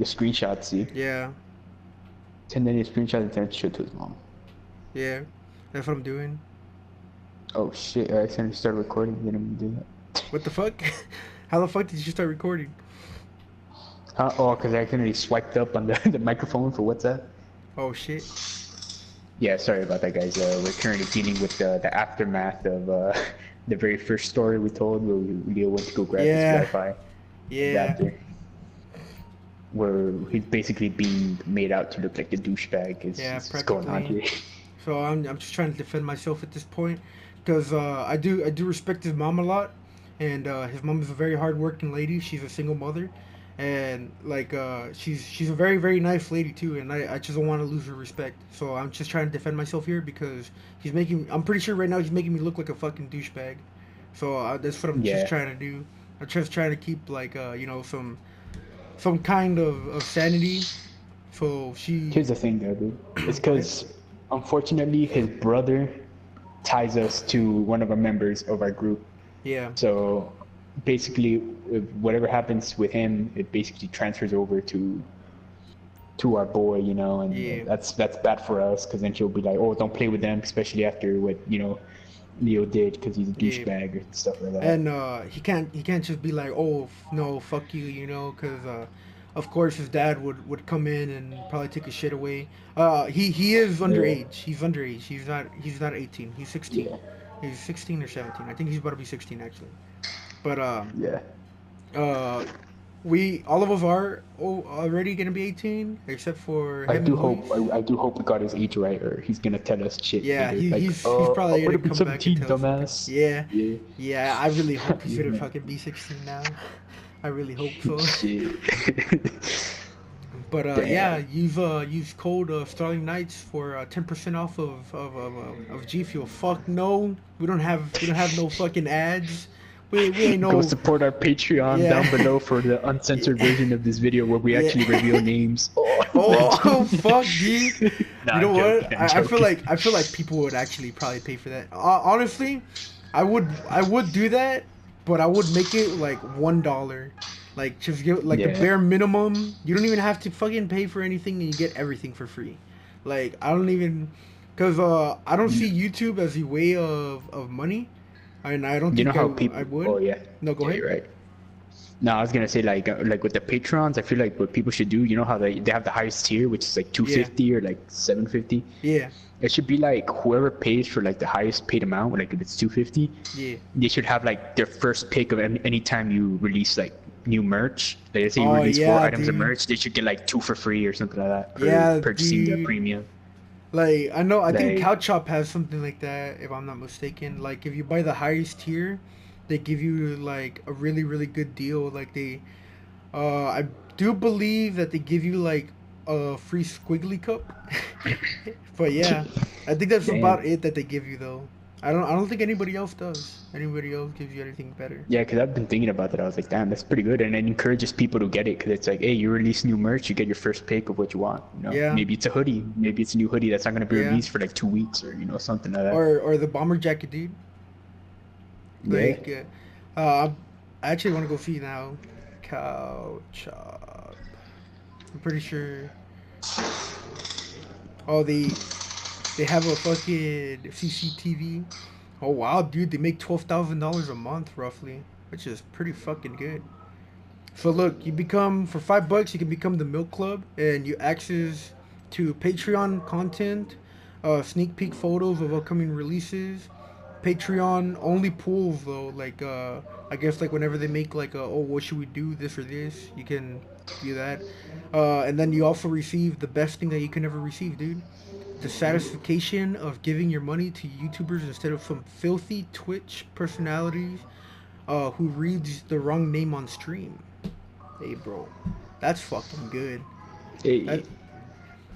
screenshots, see? Yeah, Send Danny a screenshot and send it to his mom. yeah. That's what I'm doing. Oh shit, I accidentally started recording. Didn't even do that. What the fuck? How the fuck did you start recording? Oh, because I accidentally swiped up on the, the microphone for WhatsApp. Oh shit. Yeah, sorry about that, guys. We're currently dealing with the aftermath of the very first story we told where Leo went to go grab Yeah. his Wi-Fi Yeah. adapter. Where he's basically being made out to look like a douchebag. Yeah, Is what's going on practically. here. So I'm just trying to defend myself at this point, because I do respect his mom a lot, and his mom is a very hardworking lady. She's a single mother, and like she's a very very nice lady too, and I just don't want to lose her respect. So I'm just trying to defend myself here, because I'm pretty sure right now he's making me look like a fucking douchebag. So that's what I'm Yeah. just trying to do. I'm just trying to keep like some kind of sanity. So Here's the thing, though, dude. It's because, unfortunately, his brother ties us to one of our members of our group. yeah. So, basically, if whatever happens with him, it basically transfers over to our boy, you know, and Yeah. that's bad for us, because then she'll be like, oh, don't play with them, especially after what, you know, Leo did because he's a Yeah. douchebag or stuff like that. And he can't just be like, oh no, fuck you, because of course his dad would come in and probably take his shit away. He is underage. He's underage. He's not 18. He's 16. Yeah. He's 16 or 17. I think he's about to be 16 actually. But Yeah. uh, we all of us are already gonna be 18 except for I him do and hope Luis. I do hope we got his age right, or he's gonna tell us shit. Yeah, later. Like, he's probably I'm gonna be come back and 17, tell us something. dumbass. Yeah, Yeah. yeah. I really hope he's gonna Yeah. fucking be 16 now. I really hope so. Shit. But Damn. yeah, use code Starling Nights for 10% off of G Fuel. Fuck no, we don't have no fucking ads. We ain't no. Go support our Patreon Yeah. down below for the uncensored version of this video where we Yeah. actually reveal names. Oh fuck, dude. Nah, You know I'm what? joking, I'm I feel joking. like people would actually probably pay for that. Honestly, I would do that, but I would make it like $1. Like just give like the Yeah. bare minimum. You don't even have to fucking pay for anything, and you get everything for free. Like I don't even, cause I don't see YouTube as a way of money, and I don't You think know how people? I would. Oh yeah. No, go Yeah, ahead. you're right. No, I was gonna say like with the patrons, I feel like what people should do. You know how they have the highest tier, which is like 250 or like 750. Yeah, It should be like whoever pays for like the highest paid amount, like if it's 250, yeah. they should have like their first pick of any time you release like new merch. Like let's say you Oh, release 4 yeah, items of dude. merch, they should get like 2 for free or something like that for Yeah, purchasing the dude. premium. Like I know, I think Like- Couch Shop has something like that, if I'm not mistaken. Like if you buy the highest tier, they give you like a really good deal. Like I do believe that they give you like a free squiggly cup. But yeah, I think that's Damn. about it that they give you though. I don't think anybody else does. Anybody else gives you anything better? Yeah, because I've been thinking about that. I was like, damn, that's pretty good. And it encourages people to get it because it's like, hey, you release new merch, you get your first pick of what you want. You know? Yeah. Maybe it's a hoodie. Maybe it's a new hoodie that's not going to be Yeah. released for like 2 weeks or, something like that. Or the bomber jacket, dude. Yeah. Like, I actually want to go see now. Couch Shop. I'm pretty sure. Oh, they have a fucking CCTV. Oh wow, dude, they make $12,000 a month roughly, which is pretty fucking good. So look, you become for $5, you can become the Milk Club, and you access to Patreon content, sneak peek photos of upcoming releases, Patreon only pools though. Like I guess like whenever they make like oh what should we do this or this, you can do that, and then you also receive the best thing that you can ever receive, dude. The satisfaction of giving your money to YouTubers instead of some filthy Twitch personalities who reads the wrong name on stream. Hey, bro, that's fucking good. Hey,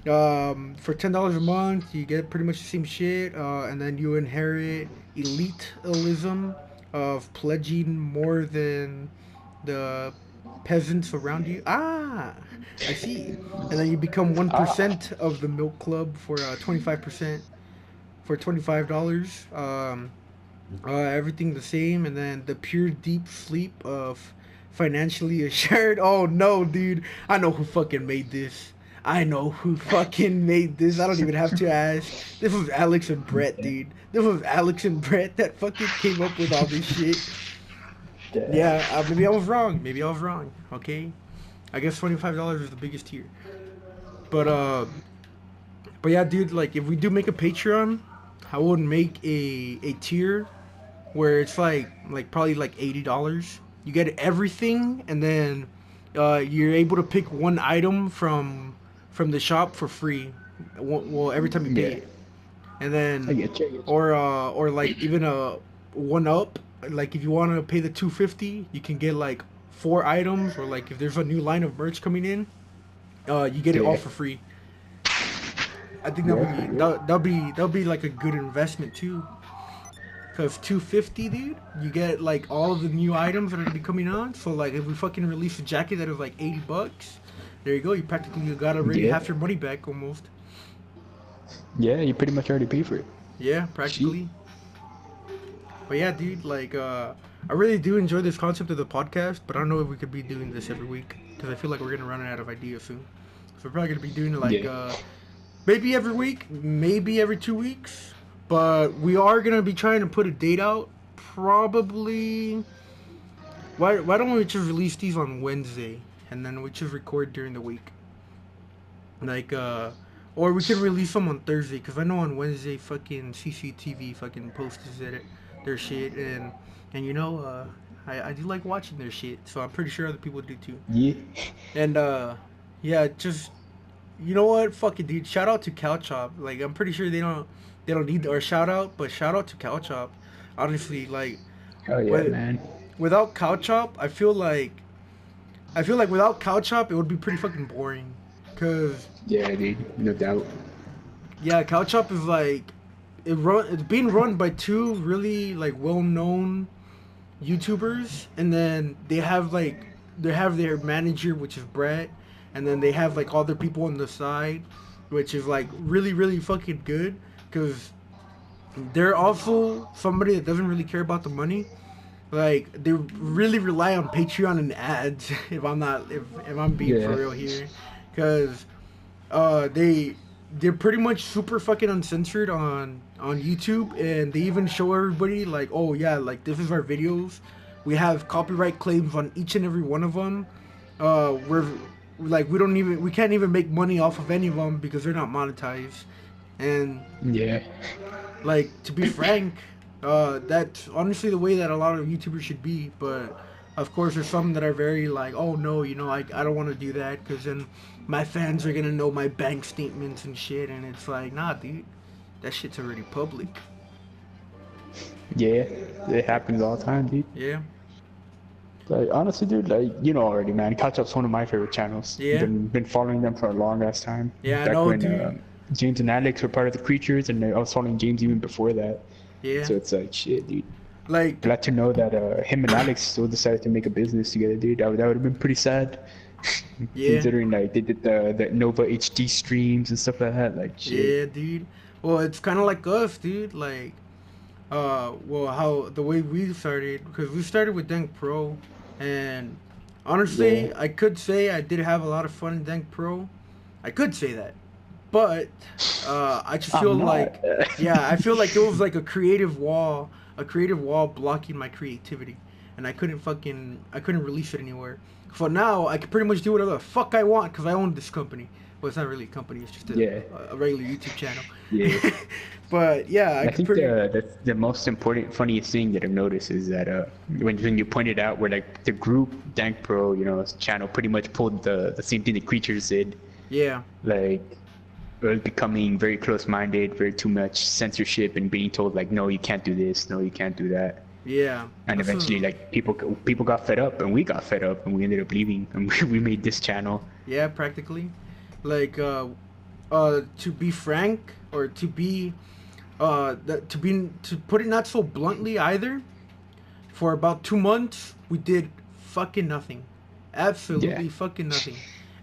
For $10 a month, you get pretty much the same shit, and then you inherit eliteism of pledging more than the peasants around you. Ah, I see. And then you become 1% of the Milk Club for 25%, for $25. Everything the same, and then the pure deep sleep of financially assured. Oh no, dude, I know who fucking made this. I know who fucking made this. I don't even have to ask. This was Alex and Brett, dude. This was Alex and Brett that fucking came up with all this shit. Yeah, maybe I was wrong. Maybe I was wrong. Okay, I guess $25 is the biggest tier. But yeah, dude. Like, if we do make a Patreon, I would make a tier where it's like probably like $80. You get everything, and then you're able to pick one item from the shop for free. Well, every time you pay it, and then I get you. or like even a 1-up. Like if you want to pay the $250, you can get like 4 items, or like if there's a new line of merch coming in, you get it all for free. I think that'll be like a good investment too. Cause $250, dude, you get like all of the new items that are gonna be coming on. So like if we fucking release a jacket that is like $80, there you go. You practically got already half your money back almost. Yeah, you pretty much already paid for it. Yeah, practically. But yeah, dude, like I really do enjoy this concept of the podcast, but I don't know if we could be doing this every week because I feel like we're gonna run out of ideas soon. So we're probably gonna be doing it like maybe every week, maybe every 2 weeks, But we are gonna be trying to put a date out. Probably. Why don't we just release these on Wednesday and then we just record during the week? Like or we can release them on Thursday because I know on Wednesday fucking CCTV fucking posts their shit and you know I do like watching their shit, so I'm pretty sure other people do too. Yeah. And yeah, just you know what, fuck it, dude. Shout out to Cow Chop. Like I'm pretty sure they don't need our shout out, but shout out to Cow Chop. Honestly, like Oh yeah, with, man. without Cow Chop, I feel like without Cow Chop it would be pretty fucking boring. Cause Yeah, dude. No doubt. yeah, Cow Chop is like it's being run by two really like well known YouTubers, and then they have their manager, which is Brett, and then they have like all their people on the side, which is like really really fucking good because they're also somebody that doesn't really care about the money. Like they really rely on Patreon and ads. If I'm being for real here, because they're pretty much super fucking uncensored on YouTube, and they even show everybody like, oh yeah, like this is our videos. We have copyright claims on each and every one of them. We're like we can't even make money off of any of them because they're not monetized. And Yeah. like to be frank, that's honestly the way that a lot of YouTubers should be. But of course, there's some that are very like, oh no, you know, I don't want to do that because then my fans are gonna know my bank statements and shit. And it's like, nah, dude, that shit's already public. Yeah. It happens all the time, dude. Yeah. Like honestly, dude, like you know already, man. Catch Up's one of my favorite channels. Yeah. Been following them for a long ass time. Yeah, I Back know, when, dude. James and Alex were part of the Creatures, and I was following James even before that. Yeah. So it's like shit, dude. Like Glad to know that him and Alex still decided to make a business together, dude. That would have been pretty sad. Yeah. Considering like they did the Nova HD streams and stuff like that. Like shit. yeah, dude. Well, it's kind of like us, dude. Like, well, how the way we started, because we started with Dank Pro, and honestly, Yeah. I could say I did have a lot of fun in Dank Pro. I could say that, but I just feel I'm not. like, yeah, I feel like it was like a creative wall blocking my creativity, and I couldn't release it anywhere. For now, I can pretty much do whatever the fuck I want because I own this company. Well, it's not really a company; it's just a regular YouTube channel. Yeah. But yeah, I think the most important, funniest thing that I've noticed is that when you pointed out where like the group Dank Pro, you know, channel pretty much pulled the same thing the Creatures did. yeah, Like becoming very close-minded, very too much censorship, and being told like, no, you can't do this, no, you can't do that. yeah. And eventually, like people got fed up, and we got fed up, and we ended up leaving, and we made this channel. Yeah, practically. Like, to be frank, or to put it not so bluntly either, for about 2 months, we did fucking nothing. Absolutely Yeah. fucking nothing.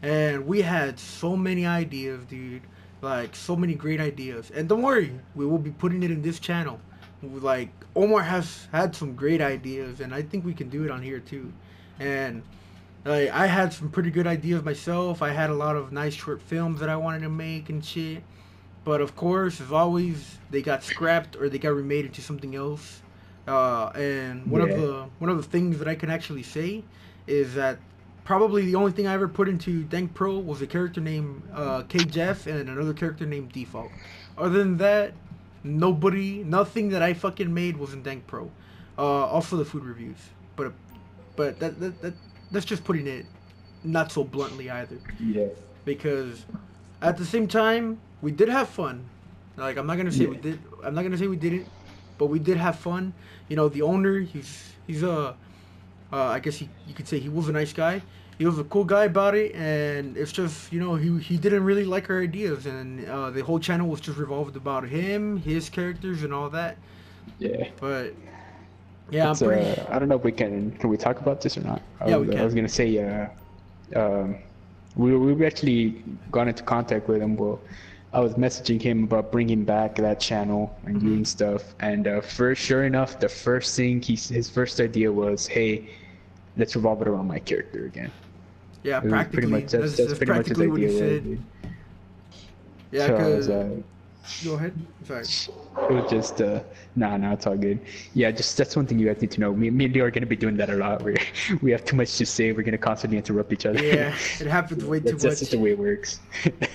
And we had so many ideas, dude. Like, so many great ideas. And don't worry, we will be putting it in this channel. Like, Omar has had some great ideas, and I think we can do it on here too. And like, I had some pretty good ideas myself. I had a lot of nice short films that I wanted to make and shit. But of course, as always, they got scrapped or they got remade into something else. And one of the things that I can actually say is that probably the only thing I ever put into Dank Pro was a character named K Jeff and another character named Default. Other than that, nothing that I fucking made was in Dank Pro. Also the food reviews, but that's just putting it not so bluntly either. Yeah. Because at the same time, we did have fun. Like, I'm not gonna say Yeah. we did. I'm not gonna say we didn't, but we did have fun. You know, the owner, he's I guess you could say he was a nice guy. He was a cool guy about it, and it's just, you know, he didn't really like our ideas, and the whole channel was just revolved about him, his characters, and all that. Yeah. But yeah, It's, I'm pretty. I don't know if we can we talk about this or not. Yeah, we I was can. gonna say we've actually gone into contact with him. Well, I was messaging him about bringing back that channel and doing stuff. And sure enough, the first thing his first idea was, hey, let's revolve it around my character again. Yeah, It was practically. that's pretty much his practically what he idea. said. Dude. Yeah, So I was, because Go ahead. Sorry. It was just nah, it's all good. Yeah, just that's one thing you guys need to know. Me and Leo are gonna be doing that a lot. We have too much to say. We're gonna constantly interrupt each other. Yeah, it happens way too much. That's just the way it works.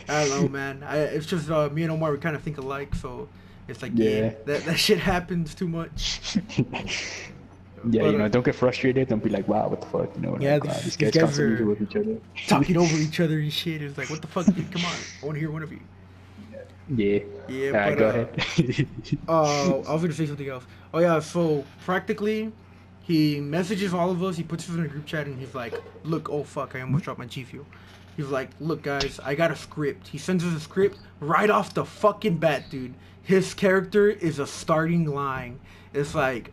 I don't know, man. It's just me and Omar, we kind of think alike, so it's like, Yeah. that shit happens too much. Yeah, But, you know, don't get frustrated. Don't be like, wow, what the fuck, you know? Yeah, Like, wow, these these guys guys constantly are- with each other. Talking over each other and shit. It's like, what the fuck, dude? Come on, I want to hear one of you. Yeah. Yeah, Alright, but, go ahead. I was gonna say something else. Oh yeah, so practically, he messages all of us. He puts us in a group chat, and he's like, "Look, oh fuck, I almost dropped my G Fuel." He's like, "Look, guys, I got a script." He sends us a script right off the fucking bat, dude. His character is a starting line. It's like,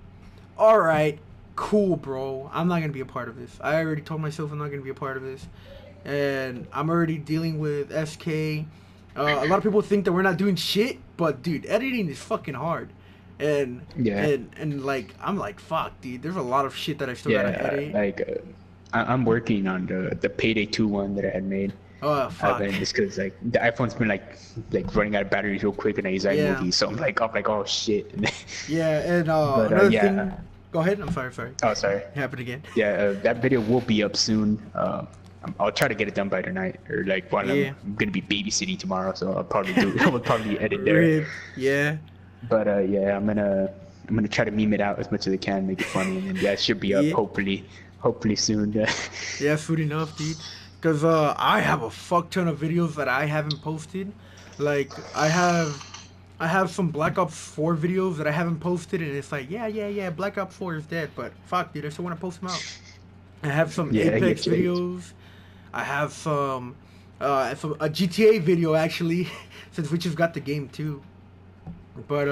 all right, cool, bro. I'm not gonna be a part of this. I already told myself I'm not gonna be a part of this, and I'm already dealing with SK. A lot of people think that we're not doing shit, but dude, editing is fucking hard. And Yeah. and like I'm like, fuck, dude. There's a lot of shit that I still gotta Yeah, edit. like I'm working on the Payday 2 one that I had made. Oh fuck. Just because like the iPhone's been like running out of batteries real quick, and I use Yeah. iMovie, so I'm like oh shit. Yeah, and But, another yeah. thing. Go ahead. I'm sorry. Oh, sorry. It happened again. Yeah, that video will be up soon. I'll try to get it done by tonight, or like while Yeah. I'm gonna be babysitting tomorrow, so I'll probably I'll probably edit there. Rip. Yeah. But yeah, I'm gonna try to meme it out as much as I can, make it funny, and yeah, it should be up Yeah. hopefully soon. Yeah, food enough, dude. Cause I have a fuck ton of videos that I haven't posted. Like I have some Black Ops 4 videos that I haven't posted, and it's like, yeah, Black Ops 4 is dead, but fuck, dude, I still want to post them out. I have some Yeah, I Apex get you. videos. I have some a GTA video actually, since we just got the game too. But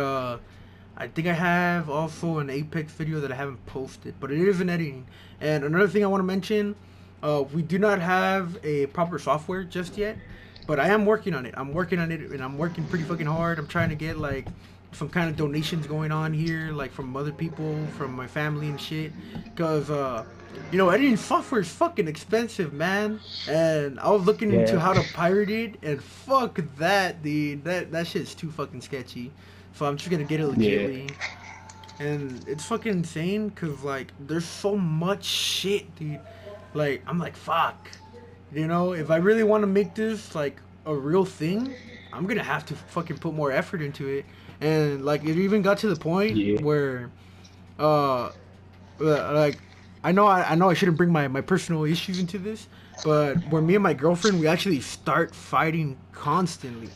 I think I have also an Apex video that I haven't posted, but it is in editing. And another thing I want to mention, we do not have a proper software just yet, but I am working on it. I'm working on it, and I'm working pretty fucking hard. I'm trying to get like some kind of donations going on here, like from other people, from my family and shit, because you know, editing software is fucking expensive, man. And I was looking into Yeah. how to pirate it, and fuck that, dude. That shit's too fucking sketchy. So I'm just gonna get it legitly. And it's fucking insane, cause like there's so much shit, dude. Like I'm like, fuck. You know, if I really want to make this like a real thing, I'm gonna have to fucking put more effort into it. And like it even got to the point Yeah. where, like I know I shouldn't bring my personal issues into this, but where me and my girlfriend, we actually start fighting constantly.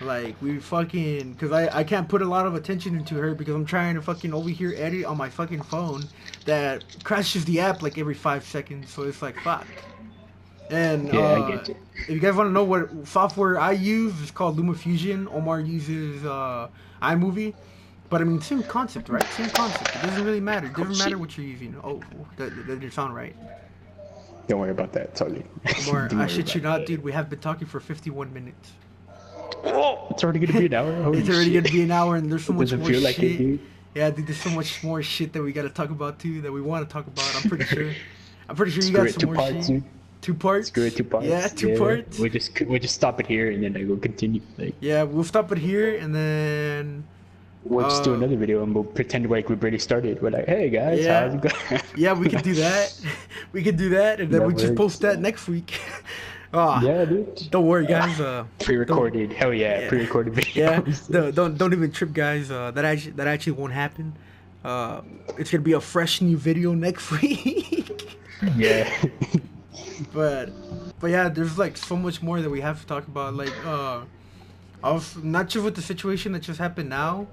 Like we fucking, cause I can't put a lot of attention into her because I'm trying to fucking over here edit on my fucking phone that crashes the app like every 5 seconds. So it's like fuck. And Yeah, I get you. if you guys want to know what software I use, it's called LumaFusion. Omar uses iMovie. But I mean, same concept, right? Same concept. It doesn't really matter. It doesn't matter what you're using. Oh, that didn't sound right. Don't worry about that. It's all good. Omar, Don't I worry shit you about not, dude. We have been talking for 51 minutes. it. Oh, it's already gonna be an hour. Holy It's already shit. gonna be an hour, and there's so much Doesn't more feel like shit. it, dude. Yeah, dude, there's so much more shit that we gotta talk about too. That we want to talk about. I'm pretty sure. I'm pretty sure you Screw got it, some 2 more parts, shit. dude. 2 parts. Screw it, 2 parts. Yeah, 2 parts. We'll just stop it here, and then I will continue. Like Yeah, we'll stop it here, and then we'll just do another video, and we'll pretend like we've already started. We're like, hey guys, Yeah. how's it going? yeah, we could do that. We could do that, and then That we just works. post that next week. Ah, Yeah, dude. don't worry, guys. Pre-recorded. Hell yeah, Yeah. pre-recorded Yeah, videos. don't even trip, guys. That actually won't happen. It's gonna be a fresh new video next week. Yeah. but yeah, there's like so much more that we have to talk about. Like also not just with the situation that just happened now,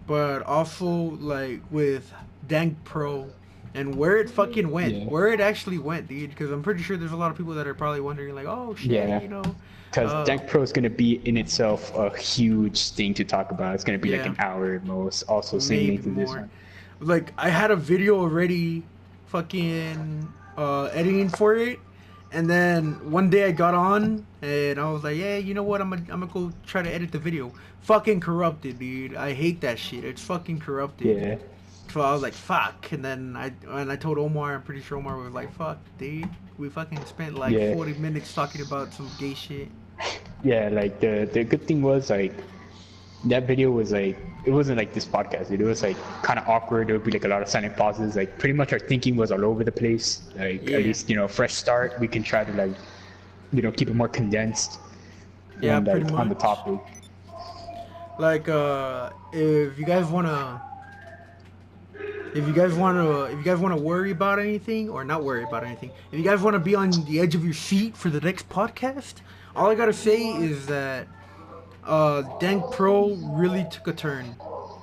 but also like with Dank Pro and where it fucking went, Yeah. where it actually went, dude. Because I'm pretty sure there's a lot of people that are probably wondering, like, oh shit, Yeah. you know. Because Dank Pro is going to be in itself a huge thing to talk about. It's going to be like Yeah. an hour at most. Also, same Maybe length as this more. one. Like I had a video already fucking editing for it, and then one day I got on and I was like, yeah, you know what, I'm gonna go try to edit the video. Fucking corrupted, dude. I hate that shit. It's fucking corrupted. Yeah. So I was like, fuck. And then I told Omar, I'm pretty sure Omar was like, fuck, dude, we fucking spent like Yeah. 40 minutes talking about some gay shit. Yeah, like the good thing was like that video was like, it wasn't like this podcast, dude. It was like kind of awkward. There would be like a lot of silent pauses. Like pretty much our thinking was all over the place. Like Yeah. at least, you know, fresh start. We can try to like, you know, keep it more condensed. Yeah, and, pretty like, on the much. topic. Like, if you guys wanna, if you guys wanna worry about anything or not worry about anything, if you guys wanna be on the edge of your seat for the next podcast, all I gotta say is that Dank Pro really took a turn,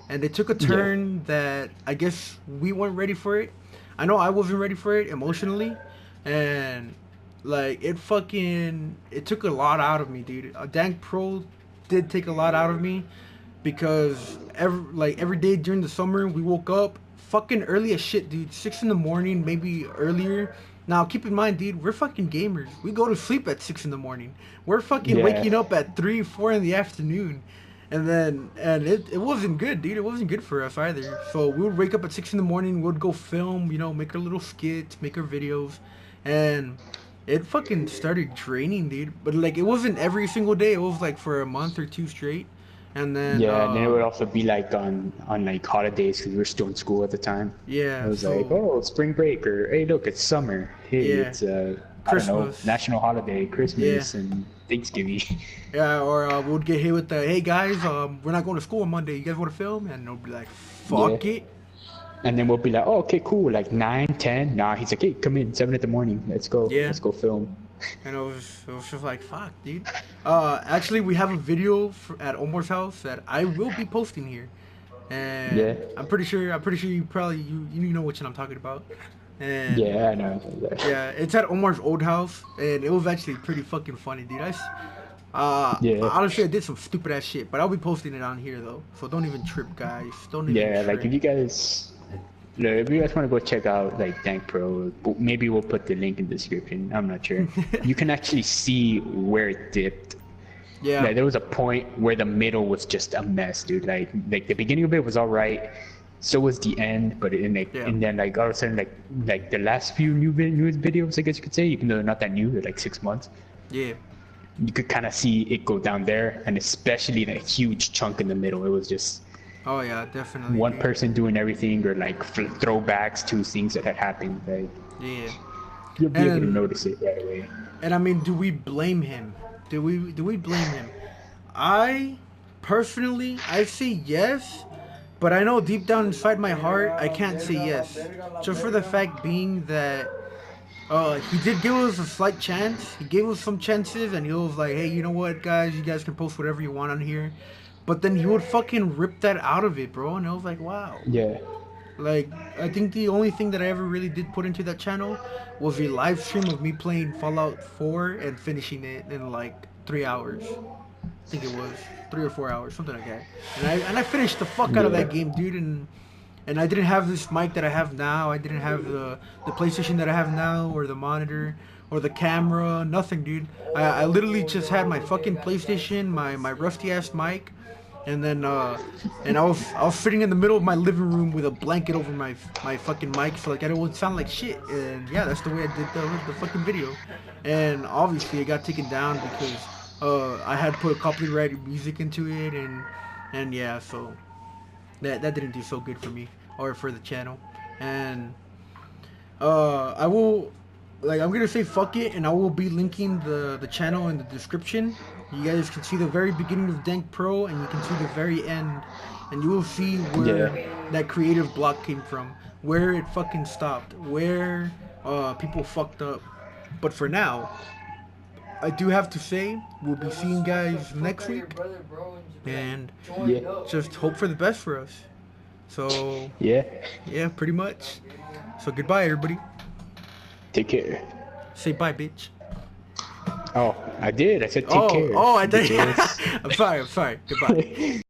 and they took a turn that I guess we weren't ready for it. I know I wasn't ready for it emotionally, and like it took a lot out of me, dude. Dank Pro did take a lot out of me because every day during the summer we woke up fucking early as shit, dude. 6 in the morning, maybe earlier. Now keep in mind, dude, we're fucking gamers. We go to sleep at 6 in the morning. We're fucking Yeah. waking up at 3, 4 in the afternoon. And it wasn't good, dude. It wasn't good for us either. So we would wake up at 6 in the morning, we'd go film, you know, make our little skits, make our videos, and it fucking started draining, dude. But like it wasn't every single day. It was like for a month or two straight. And then Yeah, and then it would also be like on like holidays because we were still in school at the time. yeah, It was so like, oh, spring break, or hey, look, it's summer. Hey, Yeah. it's I don't know, Christmas. national holiday, Christmas and Thanksgiving. yeah, or we'd get hit with the hey guys, we're not going to school on Monday. You guys want to film? And they'll be like, fuck Yeah. it. And then we'll be like, oh, okay, cool, like 9, 10. Nah, he's like, hey, come in, 7 in the morning. Let's go. Yeah. Let's go film. And it was just like fuck, dude. Actually, we have a video at Omar's house that I will be posting here, and Yeah. I'm pretty sure you probably you know which one I'm talking about. And Yeah, I know. yeah, it's at Omar's old house, and it was actually pretty fucking funny, dude. Yeah. Honestly, I did some stupid ass shit, but I'll be posting it on here though, so don't even trip, guys. Don't even Yeah, like trip. if you guys want to go check out like Dank Pro, maybe we'll put the link in the description. I'm not sure. You can actually see where it dipped. Yeah, Like there was a point where the middle was just a mess, dude. Like the beginning of it was all right, so was the end. But and then like all of a sudden like the last few newest videos, I guess you could say, even though they're not that new, they're like 6 months. yeah. You could kind of see it go down there, and especially that huge chunk in the middle. It was just Oh yeah, definitely. one dude. person doing everything, or like throwbacks to things that had happened. Like Yeah. you'll be able to And- notice it right away. And I mean, do we blame him? Do we blame him? I personally, I say yes, but I know deep down inside my heart, I can't say yes. Just for the fact being that he did give us a slight chance. He gave us some chances, and he was like, "Hey, you know what, guys? You guys can post whatever you want on here." But then he would fucking rip that out of it, bro. And I was like, "Wow." Yeah. Like, I think the only thing that I ever really did put into that channel was a live stream of me playing Fallout 4 and finishing it in like 3 hours. I think it was 3 or 4 hours, something like that. And I finished the fuck out of that game, dude. And I didn't have this mic that I have now. I didn't have the PlayStation that I have now, or the monitor, or the camera. Nothing, dude. I literally just had my fucking PlayStation, my rusty ass mic. And then, and I was sitting in the middle of my living room with a blanket over my fucking mic, so like I don't sound like shit. And yeah, that's the way I did the fucking video. And obviously, it got taken down because I had put copyrighted music into it, and yeah, so that didn't do so good for me or for the channel. And I will, like, I'm gonna say fuck it, and I will be linking the channel in the description. You guys can see the very beginning of Dank Pro, and you can see the very end, and you will see where that creative block came from, where it fucking stopped, where people fucked up. But for now, I do have to say, we'll be seeing guys next week, and Yeah. just hope for the best for us. So Yeah. yeah, pretty much. So goodbye, everybody. Take care. Say bye, bitch. Oh, I did. I said take care. Oh, I did. Bitches. I'm sorry. Goodbye.